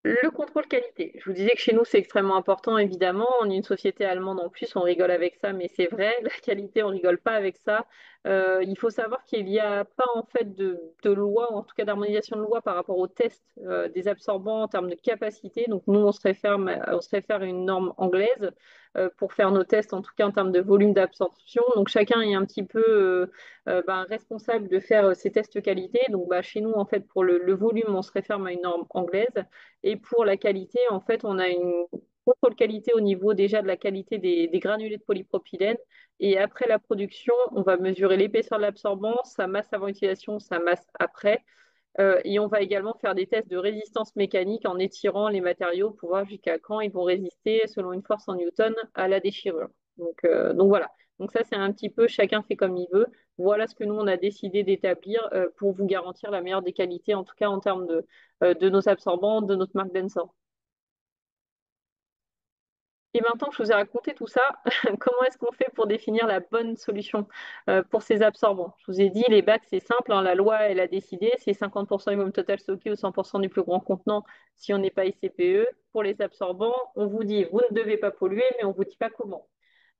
Le contrôle qualité. Je vous disais que chez nous, c'est extrêmement important, évidemment. On est une société allemande en plus, on rigole avec ça, mais c'est vrai, la qualité, on rigole pas avec ça. Il faut savoir qu'il n'y a pas en fait de loi, ou en tout cas d'harmonisation de loi par rapport au test des absorbants en termes de capacité. Donc nous, on se réfère à une norme anglaise pour faire nos tests, en tout cas en termes de volume d'absorption. Donc chacun est un petit peu responsable de faire ces tests qualité. Donc chez nous, en fait, pour le volume, on se réfère à une norme anglaise. Et pour la qualité, en fait, on a une contrôle qualité au niveau déjà de la qualité des granulés de polypropylène. Et après la production, on va mesurer l'épaisseur de l'absorbant, sa masse avant utilisation, sa masse après. Et on va également faire des tests de résistance mécanique en étirant les matériaux pour voir jusqu'à quand ils vont résister selon une force en newton à la déchirure. Donc voilà. Donc ça, c'est un petit peu chacun fait comme il veut. Voilà ce que nous, on a décidé d'établir pour vous garantir la meilleure des qualités, en tout cas en termes de nos absorbants, de notre marque d'Ensor. Et maintenant que je vous ai raconté tout ça, comment est-ce qu'on fait pour définir la bonne solution pour ces absorbants? Je vous ai dit, les bacs, c'est simple, hein, la loi, elle a décidé, c'est 50% du volume total stocké ou 100% du plus grand contenant si on n'est pas ICPE. Pour les absorbants, on vous dit, vous ne devez pas polluer, mais on ne vous dit pas comment.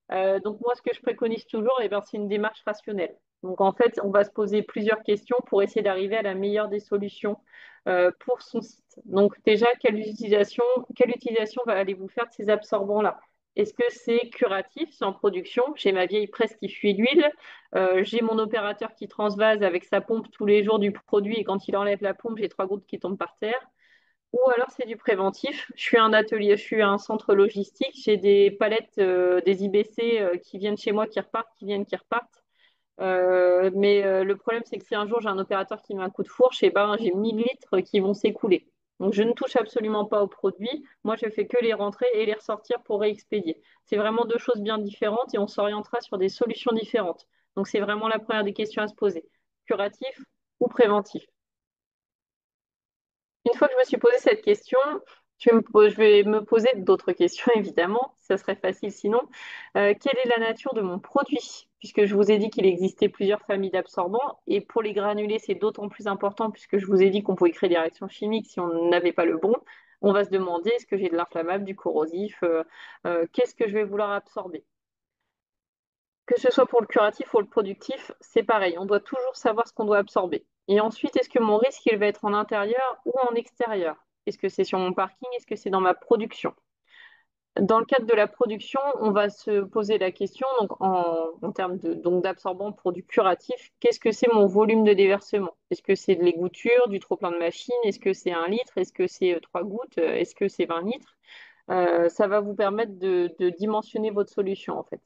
Donc moi, ce que je préconise toujours, eh ben, c'est une démarche rationnelle. Donc en fait, on va se poser plusieurs questions pour essayer d'arriver à la meilleure des solutions pour son site. Donc déjà, quelle utilisation allez-vous faire de ces absorbants-là? Est-ce que c'est curatif, c'est en production? J'ai ma vieille presse qui fuit l'huile, j'ai mon opérateur qui transvase avec sa pompe tous les jours du produit et quand il enlève la pompe, j'ai trois gouttes qui tombent par terre. Ou alors c'est du préventif. Je suis un atelier, je suis un centre logistique. J'ai des palettes, des IBC qui viennent chez moi, qui repartent, qui viennent, qui repartent. Mais le problème, c'est que si un jour j'ai un opérateur qui met un coup de fourche, et ben, j'ai 1000 litres qui vont s'écouler. Donc je ne touche absolument pas aux produits. Moi, je fais que les rentrer et les ressortir pour réexpédier. C'est vraiment deux choses bien différentes et on s'orientera sur des solutions différentes. Donc c'est vraiment la première des questions à se poser. Curatif ou préventif? Une fois que je me suis posé cette question, je vais me poser d'autres questions, évidemment. Ça serait facile sinon. Quelle est la nature de mon produit? Puisque je vous ai dit qu'il existait plusieurs familles d'absorbants. Et pour les granulés, c'est d'autant plus important puisque je vous ai dit qu'on pouvait créer des réactions chimiques si on n'avait pas le bon. On va se demander, est-ce que j'ai de l'inflammable, du corrosif? Qu'est-ce que je vais vouloir absorber? Que ce soit pour le curatif ou le productif, c'est pareil. On doit toujours savoir ce qu'on doit absorber. Et ensuite, est-ce que mon risque, il va être en intérieur ou en extérieur? Est-ce que c'est sur mon parking? Est-ce que c'est dans ma production? Dans le cadre de la production, on va se poser la question, donc en termes d'absorbant pour du curatif, qu'est-ce que c'est mon volume de déversement? Est-ce que c'est de l'égoutture, du trop-plein de machine? Est-ce que c'est 1 litre? Est-ce que c'est 3 gouttes? Est-ce que c'est 20 litres? Ça va vous permettre de dimensionner votre solution, en fait.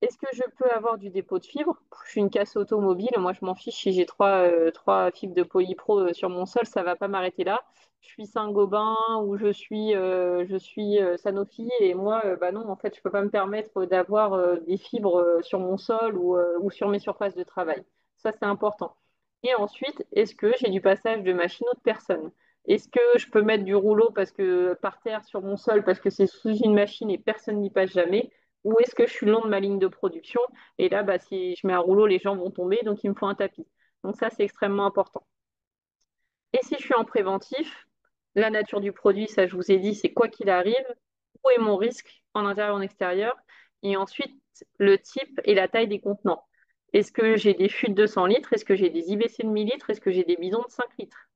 Est-ce que je peux avoir du dépôt de fibres? Je suis une casse automobile, moi je m'en fiche si j'ai trois fibres de polypro sur mon sol, ça va pas m'arrêter là. Je suis Saint-Gobain ou je suis Sanofi et moi, bah non, en fait, je peux pas me permettre d'avoir des fibres sur mon sol ou sur mes surfaces de travail. Ça, c'est important. Et ensuite, est-ce que j'ai du passage de machine ou de personne? Est-ce que je peux mettre du rouleau parce que par terre sur mon sol parce que c'est sous une machine et personne n'y passe jamais? Ou est-ce que je suis le long de ma ligne de production? Et là, bah, si je mets un rouleau, les gens vont tomber, donc il me faut un tapis. Donc ça, c'est extrêmement important. Et si je suis en préventif, la nature du produit, ça je vous ai dit, c'est quoi qu'il arrive, où est mon risque en intérieur et en extérieur, et ensuite le type et la taille des contenants. Est-ce que j'ai des fûts de 100 litres? Est-ce que j'ai des IBC de 1000 litres? Est-ce que j'ai des bidons de 5 litres?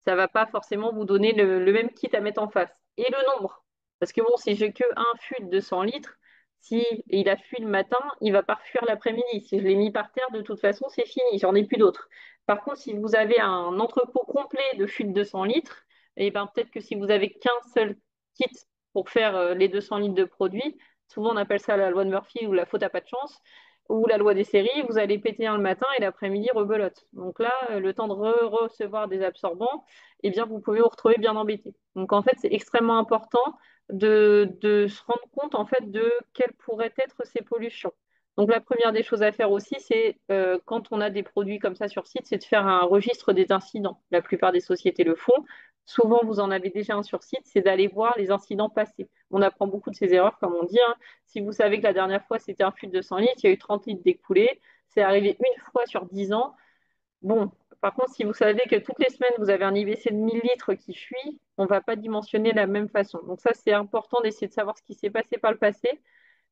Ça va pas forcément vous donner le même kit à mettre en face. Et le nombre. Parce que bon, si j'ai que un fût de 100 litres, si il a fui le matin, il va pas refuir l'après-midi. Si je l'ai mis par terre, de toute façon, c'est fini, j'en ai plus d'autres. Par contre, si vous avez un entrepôt complet de fûts de 200 litres, et ben peut-être que si vous avez qu'un seul kit pour faire les 200 litres de produits, souvent on appelle ça la loi de Murphy ou la faute à pas de chance, ou la loi des séries, vous allez péter un le matin et l'après-midi rebelote. Donc là, le temps de recevoir des absorbants, eh bien, vous pouvez vous retrouver bien embêté. Donc en fait, c'est extrêmement important de se rendre compte en fait de quelles pourraient être ces pollutions. Donc la première des choses à faire aussi, c'est quand on a des produits comme ça sur site, c'est de faire un registre des incidents. La plupart des sociétés le font. Souvent, vous en avez déjà un sur site, c'est d'aller voir les incidents passés. On apprend beaucoup de ces erreurs, comme on dit, hein. Si vous savez que la dernière fois, c'était un fût de 100 litres, il y a eu 30 litres d'écoulés, c'est arrivé une fois sur 10 ans. Bon, par contre, si vous savez que toutes les semaines, vous avez un IBC de 1000 litres qui fuit, on ne va pas dimensionner de la même façon. Donc ça, c'est important d'essayer de savoir ce qui s'est passé par le passé.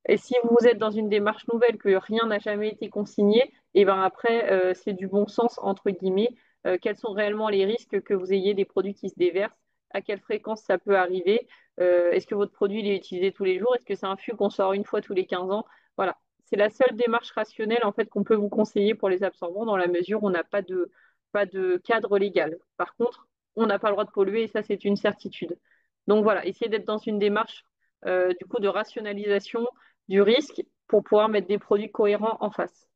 Et si vous êtes dans une démarche nouvelle, que rien n'a jamais été consigné, et ben après, c'est du bon sens, entre guillemets. Quels sont réellement les risques que vous ayez des produits qui se déversent? À quelle fréquence ça peut arriver? Est-ce que votre produit il est utilisé tous les jours? Est-ce que c'est un fût qu'on sort une fois tous les 15 ans? Voilà. C'est la seule démarche rationnelle en fait qu'on peut vous conseiller pour les absorbants dans la mesure où on n'a pas de cadre légal. Par contre, on n'a pas le droit de polluer et ça, c'est une certitude. Donc voilà, essayez d'être dans une démarche du coup de rationalisation du risque pour pouvoir mettre des produits cohérents en face.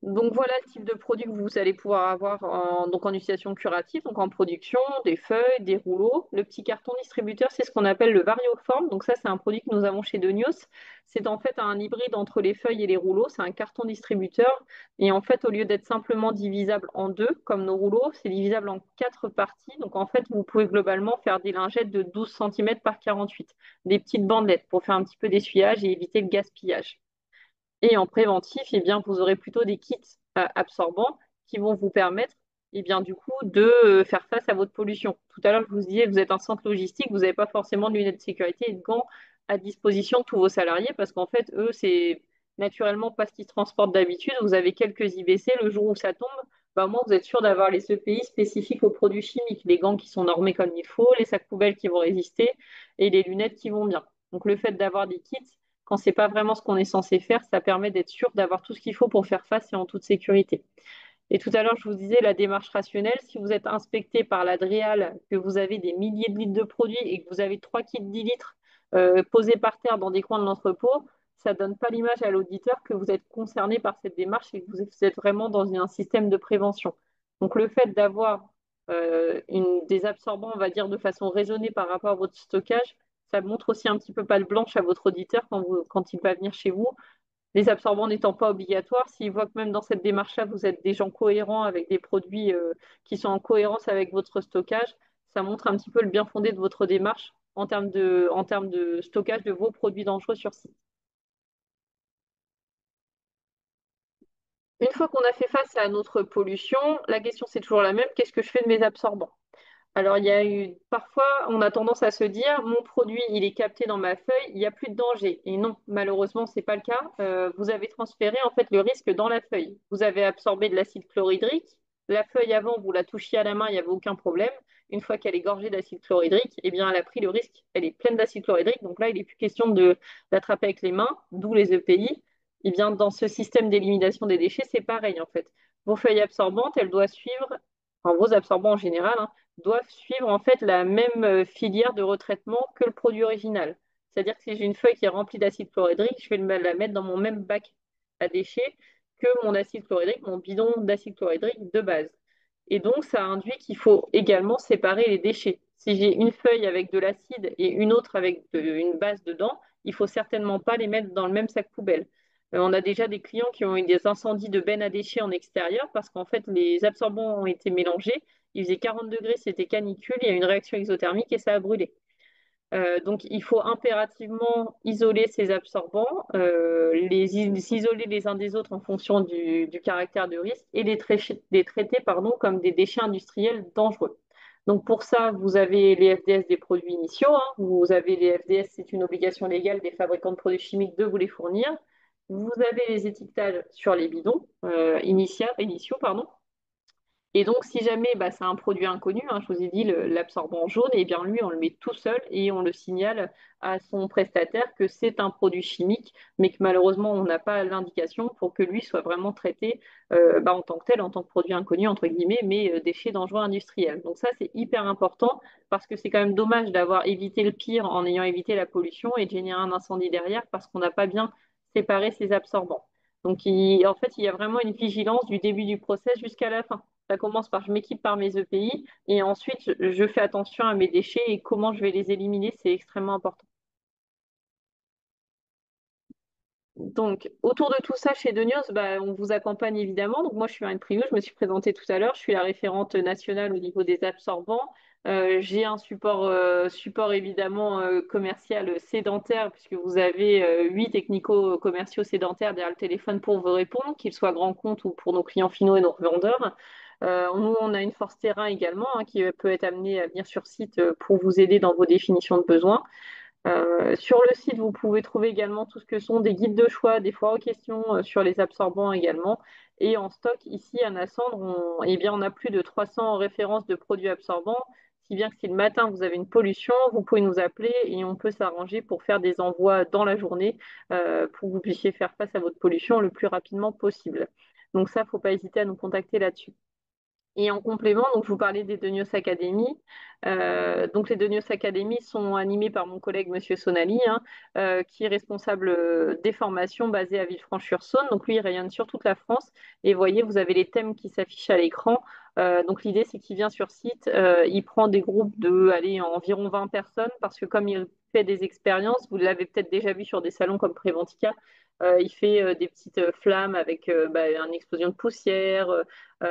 Donc voilà le type de produit que vous allez pouvoir avoir en utilisation curative, donc en production, des feuilles, des rouleaux. Le petit carton distributeur, c'est ce qu'on appelle le varioforme. Donc ça, c'est un produit que nous avons chez Denios. C'est en fait un hybride entre les feuilles et les rouleaux. C'est un carton distributeur. Et en fait, au lieu d'être simplement divisable en deux, comme nos rouleaux, c'est divisable en quatre parties. Donc en fait, vous pouvez globalement faire des lingettes de 12 cm par 48, des petites bandelettes pour faire un petit peu d'essuyage et éviter le gaspillage. Et en préventif, eh bien, vous aurez plutôt des kits absorbants qui vont vous permettre eh bien, du coup, de faire face à votre pollution. Tout à l'heure, je vous disais, vous êtes un centre logistique, vous n'avez pas forcément de lunettes de sécurité et de gants à disposition de tous vos salariés parce qu'en fait, eux, c'est naturellement pas ce qu'ils transportent d'habitude. Vous avez quelques IBC, le jour où ça tombe, bah, au moins, vous êtes sûr d'avoir les EPI spécifiques aux produits chimiques, les gants qui sont normés comme il faut, les sacs poubelles qui vont résister et les lunettes qui vont bien. Donc, le fait d'avoir des kits, quand c'est pas vraiment ce qu'on est censé faire, ça permet d'être sûr d'avoir tout ce qu'il faut pour faire face et en toute sécurité. Et tout à l'heure, je vous disais la démarche rationnelle. Si vous êtes inspecté par l'Adréal, que vous avez des milliers de litres de produits et que vous avez 3 kits 10 litres posés par terre dans des coins de l'entrepôt, ça ne donne pas l'image à l'auditeur que vous êtes concerné par cette démarche et que vous êtes vraiment dans un système de prévention. Donc le fait d'avoir des absorbants, on va dire, de façon raisonnée par rapport à votre stockage, ça montre aussi un petit peu patte blanche à votre auditeur quand il va venir chez vous. Les absorbants n'étant pas obligatoires, s'ils voient que même dans cette démarche-là, vous êtes des gens cohérents avec des produits qui sont en cohérence avec votre stockage, ça montre un petit peu le bien fondé de votre démarche en termes de stockage de vos produits dangereux sur site. Une fois qu'on a fait face à notre pollution, la question c'est toujours la même, qu'est-ce que je fais de mes absorbants? Alors, il y a eu parfois, on a tendance à se dire, mon produit, il est capté dans ma feuille, il n'y a plus de danger. Et non, malheureusement, c'est pas le cas. Vous avez transféré en fait le risque dans la feuille. Vous avez absorbé de l'acide chlorhydrique. La feuille avant, vous la touchiez à la main, il n'y avait aucun problème. Une fois qu'elle est gorgée d'acide chlorhydrique, eh bien, elle a pris le risque. Elle est pleine d'acide chlorhydrique. Donc là, il n'est plus question d'attraper avec les mains, d'où les EPI. Eh bien, dans ce système d'élimination des déchets, c'est pareil en fait. Vos feuilles absorbantes, elles doivent suivre, enfin vos absorbants en général, hein, doivent suivre en fait la même filière de retraitement que le produit original. C'est-à-dire que si j'ai une feuille qui est remplie d'acide chlorhydrique, je vais la mettre dans mon même bac à déchets que mon acide chlorhydrique, mon bidon d'acide chlorhydrique de base. Et donc, ça induit qu'il faut également séparer les déchets. Si j'ai une feuille avec de l'acide et une autre avec une base dedans, il faut certainement pas les mettre dans le même sac poubelle. On a déjà des clients qui ont eu des incendies de bennes à déchets en extérieur parce qu'en fait, les absorbants ont été mélangés. Il faisait 40 degrés, c'était canicule, il y a eu une réaction exothermique et ça a brûlé. Donc, il faut impérativement isoler ces absorbants, s'isoler les uns des autres en fonction du caractère de risque et les traiter pardon, comme des déchets industriels dangereux. Donc, pour ça, vous avez les FDS des produits initiaux, hein. Vous avez les FDS, c'est une obligation légale des fabricants de produits chimiques de vous les fournir. Vous avez les étiquetages sur les bidons initiaux, pardon. Et donc, si jamais bah, c'est un produit inconnu, hein, je vous ai dit l'absorbant jaune, et bien lui, on le met tout seul et on le signale à son prestataire que c'est un produit chimique, mais que malheureusement, on n'a pas l'indication pour que lui soit vraiment traité bah, en tant que tel, en tant que produit inconnu, entre guillemets, mais déchets dangereux industriels. Donc ça, c'est hyper important parce que c'est quand même dommage d'avoir évité le pire en ayant évité la pollution et de générer un incendie derrière parce qu'on n'a pas bien séparé ces absorbants. Donc, en fait, il y a vraiment une vigilance du début du process jusqu'à la fin. Ça commence par je m'équipe par mes EPI et ensuite je fais attention à mes déchets et comment je vais les éliminer, c'est extrêmement important. Donc, autour de tout ça, chez Denios, bah, on vous accompagne évidemment. Donc, moi, je suis Marine Priou, je me suis présentée tout à l'heure. Je suis la référente nationale au niveau des absorbants. J'ai un support évidemment commercial sédentaire, puisque vous avez 8 technico-commerciaux sédentaires derrière le téléphone pour vous répondre, qu'ils soient grands comptes ou pour nos clients finaux et nos revendeurs. Nous, on a une force terrain également hein, qui peut être amenée à venir sur site pour vous aider dans vos définitions de besoins. Sur le site, vous pouvez trouver également tout ce que sont des guides de choix, des foires aux questions sur les absorbants également. Et en stock, ici à Nassandre, eh bien, on a plus de 300 références de produits absorbants, si bien que si le matin vous avez une pollution, vous pouvez nous appeler et on peut s'arranger pour faire des envois dans la journée pour que vous puissiez faire face à votre pollution le plus rapidement possible. Donc ça, il ne faut pas hésiter à nous contacter là-dessus. Et en complément, donc je vous parlais des Denios Academy. Donc les Denios Academy sont animés par mon collègue Monsieur Sonali, hein, qui est responsable des formations basées à Villefranche-sur-Saône. Donc lui, il rayonne sur toute la France. Et vous voyez, vous avez les thèmes qui s'affichent à l'écran. Donc l'idée, c'est qu'il vient sur site, il prend des groupes de, allez, environ 20 personnes, parce que comme il fait des expériences, vous l'avez peut-être déjà vu sur des salons comme Préventica, il fait des petites flammes avec bah, une explosion de poussière.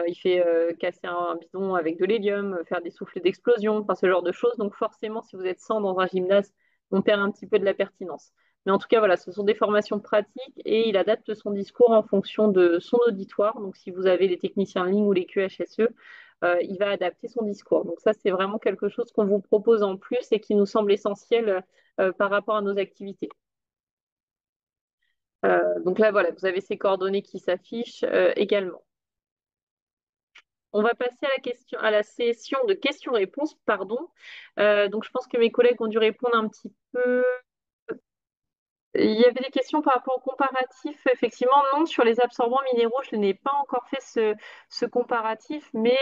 Il fait casser un bidon avec de l'hélium, faire des souffles d'explosion, enfin ce genre de choses. Donc forcément, si vous êtes 100 dans un gymnase, on perd un petit peu de la pertinence. Mais en tout cas, voilà, ce sont des formations pratiques et il adapte son discours en fonction de son auditoire. Donc si vous avez les techniciens en ligne ou les QHSE, il va adapter son discours. Donc ça, c'est vraiment quelque chose qu'on vous propose en plus et qui nous semble essentiel par rapport à nos activités. Donc là, voilà, vous avez ces coordonnées qui s'affichent également. On va passer à la question, à la session de questions-réponses, pardon. Donc, je pense que mes collègues ont dû répondre un petit peu. Il y avait des questions par rapport au comparatif. Effectivement, non, sur les absorbants minéraux, je n'ai pas encore fait ce comparatif, mais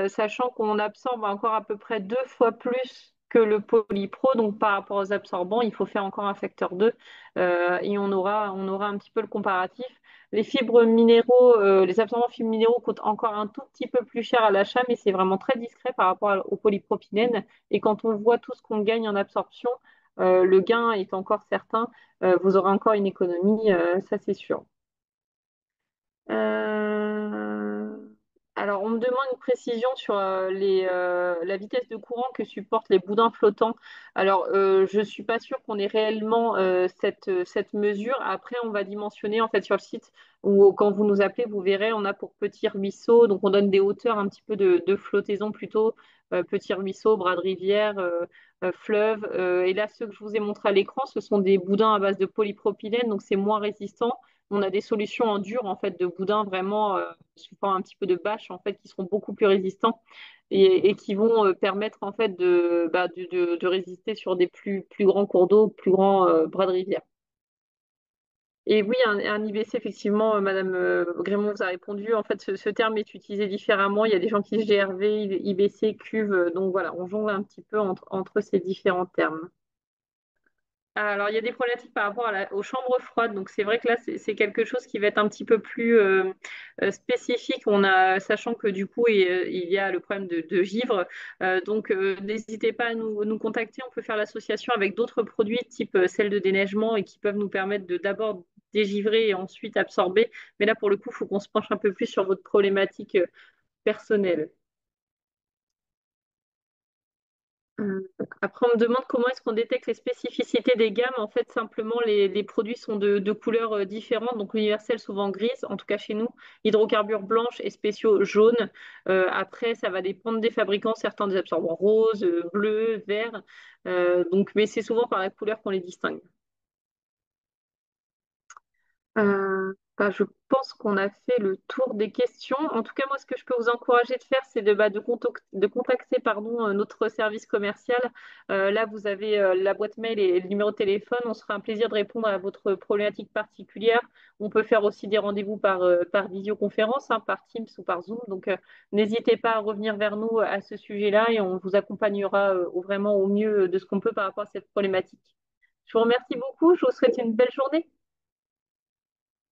sachant qu'on absorbe encore à peu près 2 fois plus que le polypro, donc par rapport aux absorbants, il faut faire encore un facteur 2 et on aura un petit peu le comparatif. Les fibres minéraux, les absorbants fibres minéraux coûtent encore un tout petit peu plus cher à l'achat, mais c'est vraiment très discret par rapport au polypropylène. Et quand on voit tout ce qu'on gagne en absorption, le gain est encore certain. Vous aurez encore une économie, ça c'est sûr. Euh, Alors, on me demande une précision sur la vitesse de courant que supportent les boudins flottants. Alors, je ne suis pas sûre qu'on ait réellement cette mesure. Après, on va dimensionner en fait sur le site où quand vous nous appelez, vous verrez, on a pour petits ruisseaux, donc on donne des hauteurs un petit peu de flottaison plutôt, petits ruisseaux, bras de rivière, fleuves. Et là, ceux que je vous ai montrés à l'écran, ce sont des boudins à base de polypropylène, donc c'est moins résistant. On a des solutions en dur en fait de boudin vraiment sous forme un petit peu de bâche en fait qui seront beaucoup plus résistants et qui vont permettre en fait de résister sur des plus grands cours d'eau, plus grands bras de rivière. Et oui, un IBC, effectivement, Madame Grémont vous a répondu. En fait, ce terme est utilisé différemment. Il y a des gens qui disent GRV, IBC, cuve. Donc voilà, on jongle un petit peu entre ces différents termes. Alors, il y a des problématiques par rapport aux chambres froides. Donc, c'est vrai que là, c'est quelque chose qui va être un petit peu plus spécifique. Sachant que du coup, il y a le problème de givre. Donc, n'hésitez pas à nous contacter. On peut faire l'association avec d'autres produits, type sel de déneigement, et qui peuvent nous permettre de d'abord dégivrer et ensuite absorber. Mais là, pour le coup, il faut qu'on se penche un peu plus sur votre problématique personnelle. Après, on me demande comment est-ce qu'on détecte les spécificités des gammes. En fait, simplement, les produits sont de couleurs différentes, donc universelles souvent grises, en tout cas chez nous, hydrocarbures blanches et spéciaux jaunes. Après, ça va dépendre des fabricants, certains des absorbants roses, bleus, verts. Mais c'est souvent par la couleur qu'on les distingue. Je pense qu'on a fait le tour des questions. En tout cas, moi, ce que je peux vous encourager de faire, c'est de contacter notre service commercial. Là, vous avez la boîte mail et le numéro de téléphone. On se fera un plaisir de répondre à votre problématique particulière. On peut faire aussi des rendez-vous par visioconférence, hein, par Teams ou par Zoom. Donc, n'hésitez pas à revenir vers nous à ce sujet-là et on vous accompagnera vraiment au mieux de ce qu'on peut par rapport à cette problématique. Je vous remercie beaucoup. Je vous souhaite une belle journée.